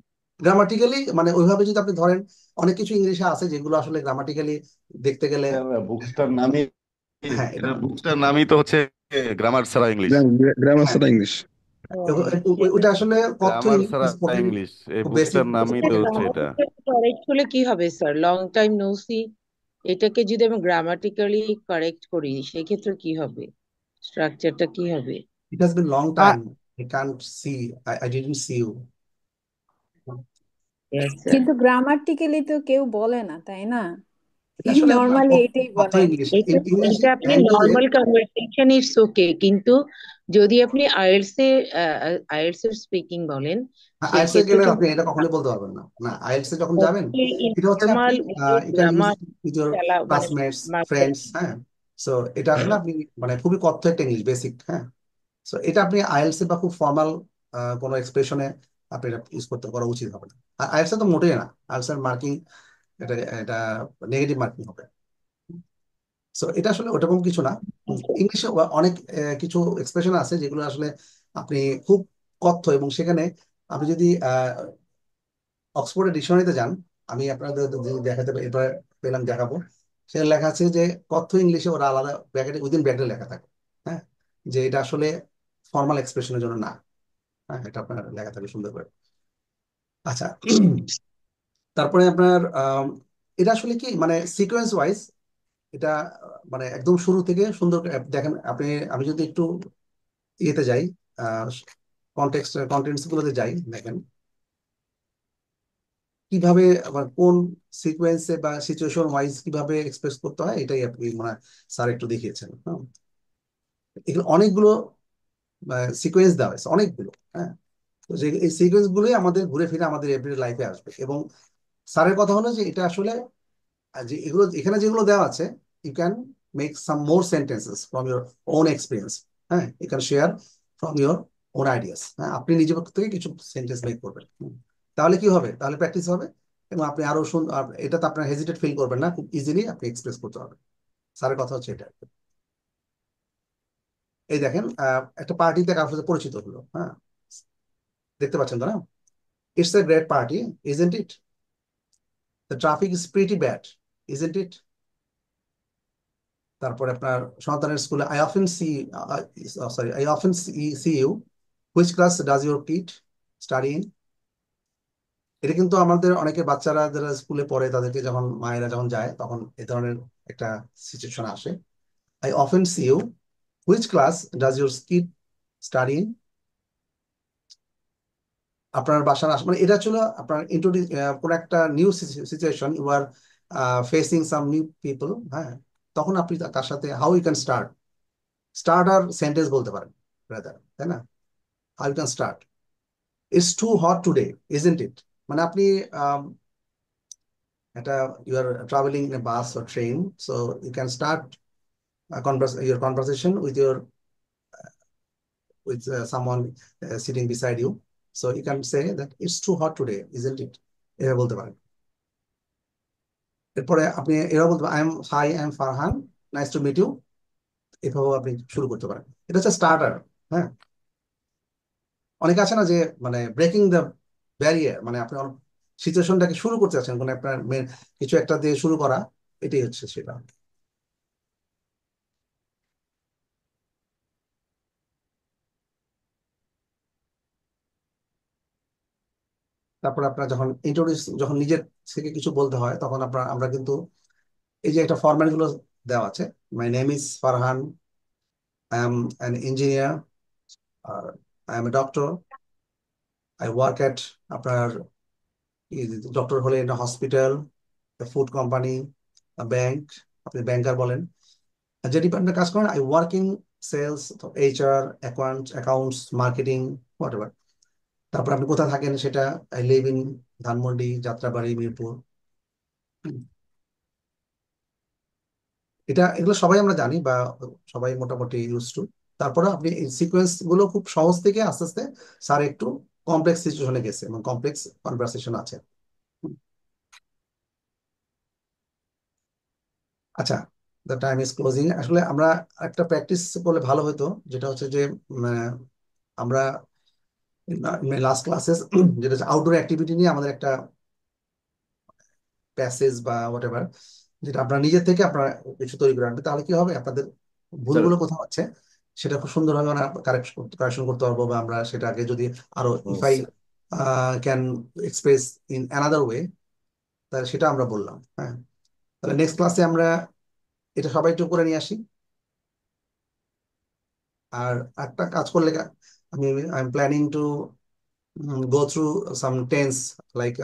গ্রামাটিক্যালি মানে ওইভাবে যদি আপনি ধরেন, অনেক কিছু ইংলিশে আছে যেগুলো আসলে গ্রামাটিক্যালি দেখতে গেলে, বুকসটার নামই, হ্যাঁ, এটা বুকসটার নামই তো হচ্ছে গ্রামার ছাড়া ইংলিশ। গ্রামার হ্যাঁ, ছাড়া ইংলিশ। ওইটা আসলে কথ্য গ্রামার ইংলিশ, ছাড়া স্পোকেন, ইংলিশ, এই খুব বেসিক। বুকসটার নামই তো হচ্ছে এটা। কারেক্ট হলে কি হবে sir? Long time no see, এটাকে যদি আমি গ্রামাটিক্যালি কারেক্ট করি, সেক্ষেত্রে কি হবে? স্ট্রাকচারটা কি হবে? It has been long time, I can't see, I didn't see you. Yes, sir. কিন্তু গ্রামাটিক্যালি তো কেউ বলে না, তাই না? এটা আসলে নর্মালি এটাই কথ্য বলে। ইংলিশ, ইংলিশ এটা আপনি ল্যাঙ্গুয়েজে। নর্মাল কনভারসেশন ইটস ওকে, কিন্তু যদি আপনি আইএলটিএস এর স্পিকিং বলেন, সেই আইএলটিএস এ ক্ষেত্রে গেলে কিন্তু আপনি এটা কখনোই বলতে পারবেন না। না, আইএলটিএস এ যখন যাবেন, এটা হচ্ছে আপনি normal you can use grammar with your মানে ক্লাসমেটস, ফ্রেন্ডস। হ্যাঁ, সো এটা আসলে আপনি মানে খুবই কথ্য একটা ইংলিশ, বেসিক। হ্যাঁ, সো এটা আপনি আইএলটিএস বা খুব ফর্মাল কোনো এক্সপ্রেশনে আপনি এটা ইউজ করা উচিত হবে না। আর আইএলটিএস তো মোটেই না, আইএলটিএস এর মার্কিং এটা এটা নেগেটিভ মার্কিং হবে। সো এটা আসলে ওরকম কিছু না। ইংলিশে অনেক কিছু এক্সপ্রেশন আছে যেগুলো আসলে আপনি খুব কথ্য, এবং সেখানে আপনি যদি অক্সফোর্ডের ডিকশনারিতে যান, আমি আপনাদের যদি দেখাতে এরপরে পেলাম দেখাবো, সেখানে লেখা আছে যে কথ্য ইংলিশে ওরা আলাদা ব্র্যাকেটে, উইদিন ব্র্যাকেটে লেখা থাকে, হ্যাঁ, যে এটা আসলে ফর্মাল এক্সপ্রেশনের জন্য না। হ্যাঁ, এটা আপনার লেখা থাকে সুন্দর করে। আচ্ছা, তারপরে আপনার এটা আসলে কি মানে সিকোয়েন্স ওয়াইজ, এটা মানে একদম শুরু থেকে সুন্দর করে দেখেন আপনি। আমি যদি একটু ইয়েতে যাই, কন্টেন্টস গুলোতে যাই, দেখেন কিভাবে আবার কোন সিকোয়েন্সে বা সিচুয়েশন ওয়াইজ কিভাবে এক্সপ্রেস করতে হয়, এটাই আপনি মানে স্যার একটু দেখিয়েছেন। হ্যাঁ, এগুলো অনেকগুলো সিকোয়েন্স দেওয়া হয়েছে, অনেকগুলো। হ্যাঁ, তো যে এই সিকোয়েন্স গুলোই আমাদের ঘুরে ফিরে আমাদের এভরিডে লাইফে আসবে। এবং স্যারের কথা হলো যে এটা আসলে যে এগুলো এখানে যেগুলো দেওয়া আছে, you can make some more sentences from your own experience. হ্যাঁ, you can share from your own ideas. হ্যাঁ, আপনি নিজের পক্ষ থেকে কিছু সেন্টেন্স মেক করবেন। তাহলে কি হবে? তাহলে প্র্যাকটিস হবে এবং আপনি আরো এটাতে আপনার হেজিটেট ফিল করবেন না, খুব ইজিলি আপনি এক্সপ্রেস করতে হবে। স্যারের কথা হচ্ছে এটা। এই দেখেন, একটা পার্টিতে কারোর সাথে পরিচিত হলো। হ্যাঁ, দেখতে পাচ্ছেন তো না? It's a great party, isn't it? The traffic is pretty bad, isn't it? তারপরে আপনার সন্তানের স্কুলে I often see you, which class does your kid study in? এটা কিন্তু আমাদের অনেকে বাচ্চারা যারা স্কুলে পড়ে তাদেরকে যখন মায়েরা যখন যায় তখন এই ধরনের একটা সিচুয়েশন আসে। I often see you, which class does your kid study in? আপনার বাসার মানে এটা ছিল আপনার ইন্ট্রোডিউস কোন একটা new situation, you are facing some new people. হ্যাঁ, তখন আপনি তার সাথে হাউ ইউ ক্যান স্টার্ট আর সেন্টেন্স বলতে পারেন ব্রাদার, তাই না? How you can start, it's too hot today, isn't it? মানে আপনি একটা you are travelling in a bus or train, so you can start your conversation with someone sitting beside you. So you can say that it's too hot today, isn't it? এভাবে বলতে পারেন। এরপরে আপনি এভাবে বলতে পারেন, I am Farhan, nice to meet you. এভাবেও আপনি শুরু করতে পারেন। এটা হচ্ছে স্টার্টার। হ্যাঁ, অনেকে আছে না যে মানে ব্রেকিং দ্য ব্যারিয়ার, মানে আপনি সিচুয়েশনটাকে শুরু করতে চাচ্ছেন, কোনো আপনার কিছু একটা দিয়ে শুরু করা, এটাই হচ্ছে সেটা। তারপর আপনার যখন নিজের থেকে কিছু বলতে হয় তখন আমরা কিন্তু এই যে একটা ফরম্যাট গুলো দেওয়া আছে, my name is Farhan, I am an engineer, I M a doctor, I work at, আপনার ডক্টর হলে একটা হসপিটাল, ফুড কোম্পানি, ব্যাংক, আপনি ব্যাংকার বলেন, যে ডিপার্টমেন্টে কাজ করেন, I work in sales, HR, accounts, marketing, whatever. তারপর আপনি কোথায় থাকেন সেটা, I live in Dhanmondi, Jatrabari, Mirpur. এগুলো সবাই আমরা জানি বা সবাই মোটামুটি ইউজ টু। তারপরে আপনি এই সিকোয়েন্স গুলো খুব সহজ থেকে আস্তে আস্তে স্যার একটু কমপ্লেক্স সিচুয়েশনে গেছে এবং কমপ্লেক্স কনভারসেশন আছে। আচ্ছা, দ্য টাইম ইজ ক্লোজিং। আসলে আমরা একটা প্র্যাকটিস করলে ভালো হতো, যেটা হচ্ছে যে আমরা লাস্ট ক্লাসেস যেটা হচ্ছে আউটডোর অ্যাক্টিভিটি নিয়ে আমাদের একটা প্যাসেজ বা হোয়াট এভার, যেটা আপনারা নিজের থেকে আপনারা কিছু তৈরি করে আনবে, তাহলে কি হবে, আপনাদের ভুলগুলো কোথাও আছে সেটা খুব সুন্দরভাবে আমরা কারেকশন করতে পারবো, বা আমরা সেটাকে যদি আরো if I can express in another way, তাহলে সেটা আমরা বললাম। হ্যাঁ, তাহলে নেক্সট ক্লাসে আমরা এটা সবাই একটু করে নিয়ে আসি। আর একটা কাজ করলে I am planning to go through some tense like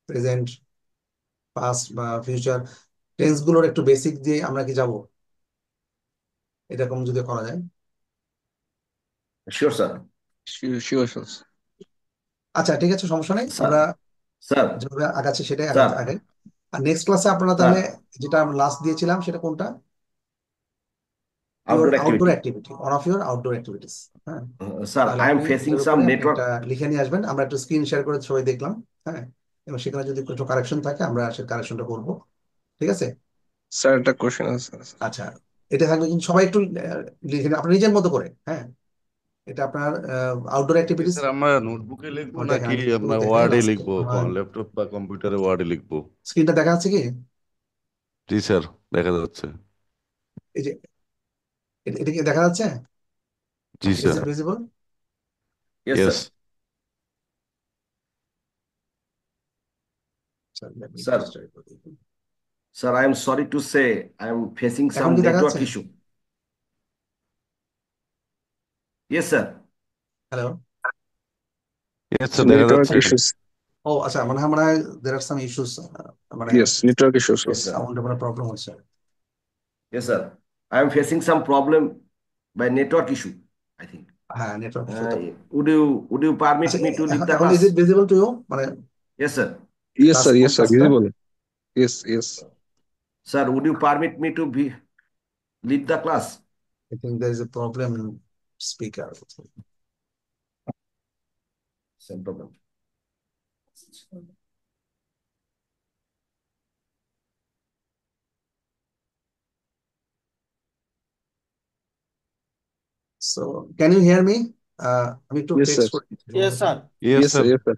present, past বা ফিউচার টেন্স গুলোর একটু বেসিক দিয়ে আমরা কি যাব, এরকম যদি করা যায়। Sure sir. Sure, sure. আচ্ছা, ঠিক আছে, সমস্যা নেই, স্যার আমরা স্যার যেভাবে আগাচ্ছি সেটাই স্যার আগে। আর নেক্সট ক্লাসে আপনারা স্যার তাহলে যেটা আমরা লাস্ট দিয়েছিলাম সেটা কোনটা, your outdoor outdoor activity. Activity, one of your outdoor activities. হ্যাঁ, স্যার তাহলে আই এম আপনি ফেসিং এটার সাম উপরে আপনি নেটওয়ার্ক। এটা লিখে নিয়ে আসবেন, আমরা একটু স্ক্রিন শেয়ার করে সবাই দেখলাম। হ্যাঁ, এবং সেখানে যদি কিছু কারেকশন থাকে আমরা সে কারেকশনটা করবো, ঠিক আছে? Sir, the question is, আচ্ছা, এটা থাকবে, কিন্তু সবাই একটু লিখে নিন আপনার নিজের মতো করে। হ্যাঁ, এটা আপনার আউটডোর অ্যাক্টিভিটিস। স্যার আমরা নোটবুকে লিখবো দেখেন নাকি আমি একটু আপনার দেখাই ওয়ার্ডে লাস্টে, লিখবো, ল্যাপটপ বা কম্পিউটারে ওয়ার্ডে লিখবো? স্ক্রিনটা দেখা যাচ্ছে কি? জি স্যার, দেখা যাচ্ছে। এই যে এটা কি দেখা যাচ্ছে? জি is sir. It visible? Yes yes. Sir. Sir sir I am sorry to say I am facing some এখন কি দেখা নেটওয়ার্ক যাচ্ছে? Issue. Yes sir. Hello. Yes sir, দেখা network যাচ্ছে। issues. ও আচ্ছা, মনে হয় দেয়ার আর সাম ইস্যুস, মানে Yes, network issues. Yes sir. সাউন্ডে কোনো প্রবলেম হচ্ছে। Yes sir, I am facing some problem by network issue, I think. হ্যাঁ নেটওয়ার্ক ইস্যুটা। would you permit আচ্ছা me to leave the এখন class? Is it visible to you মানে Yes, sir. Yes, class sir. Hmm Yes, sir. ক্লাসটা? Visible. Yes, yes. Sir, would you permit me to leave the class? I think there is a problem in speaker. Same problem. So can you hear me? আমি একটু Yes, টেক্সট sir. করে Yes, sir. Yes, Yes, sir. sir. Yes, sir.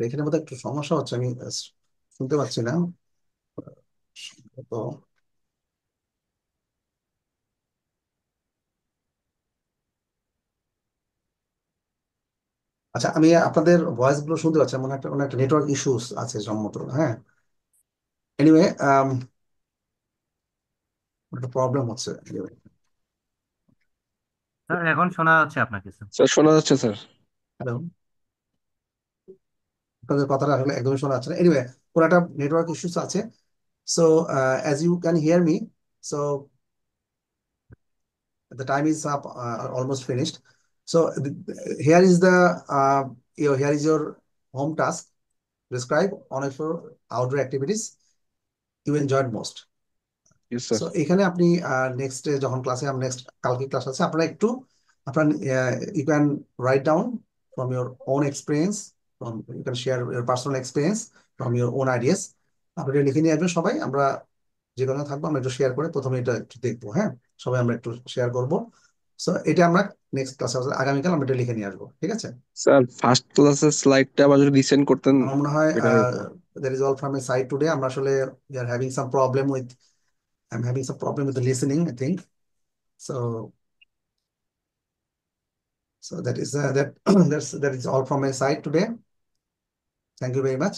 এখানে বোধহয় একটু সমস্যা হচ্ছে, আমি শুনতে পাচ্ছি না তো। আচ্ছা আমি আপনাদের ভয়েস গুলো শুনতে পাচ্ছি, মনে একটা কোনো একটা নেটওয়ার্ক ইস্যুস আছে সম্ভবত। হ্যাঁ এনিওয়ে একটা প্রবলেম হচ্ছে। স্যার এখন শোনা যাচ্ছে আপনাকে স্যার। স্যার শোনা যাচ্ছে স্যার। হ্যালো, আপনাদের কথাটা আসলে একদমই শোনা যাচ্ছে না। এনিওয়ে কোনো একটা নেটওয়ার্ক ইস্যুস আছে। So as you can hear me, so the time is up, almost finished. So here is the here is your home task. Describe one of your outdoor activities you enjoyed most. Yes, sir. So এখানে আপনি নেক্সট যখন ক্লাসে নেক্সট কালকে ক্লাস আছে, আপনারা একটু আপনার you can write down from your own experience, from you can share your personal experience from your own ideas. আপনি এটা লিখে নিয়ে আসবেন সবাই, আমরা যে কোনো থাকবো আমরা একটু শেয়ার করে প্রথমে এটা একটু দেখবো। হ্যাঁ সবাই আমরা একটু শেয়ার করবো। সো এটা আমরা নেক্সট ক্লাসে আগামীকাল আমরা এটা লিখে নিয়ে আসবো, ঠিক আছে? স্যার ফার্স্ট ক্লাসের স্লাইডটা আবার যদি রিসেন্ড করতেন আমার মনে হয় বেটার হতো। That is all from a side today. আমরা আসলে we are having some problem with I'm having some problem with the listening, I think. So, that is that that is all from my side today. Thank you very much.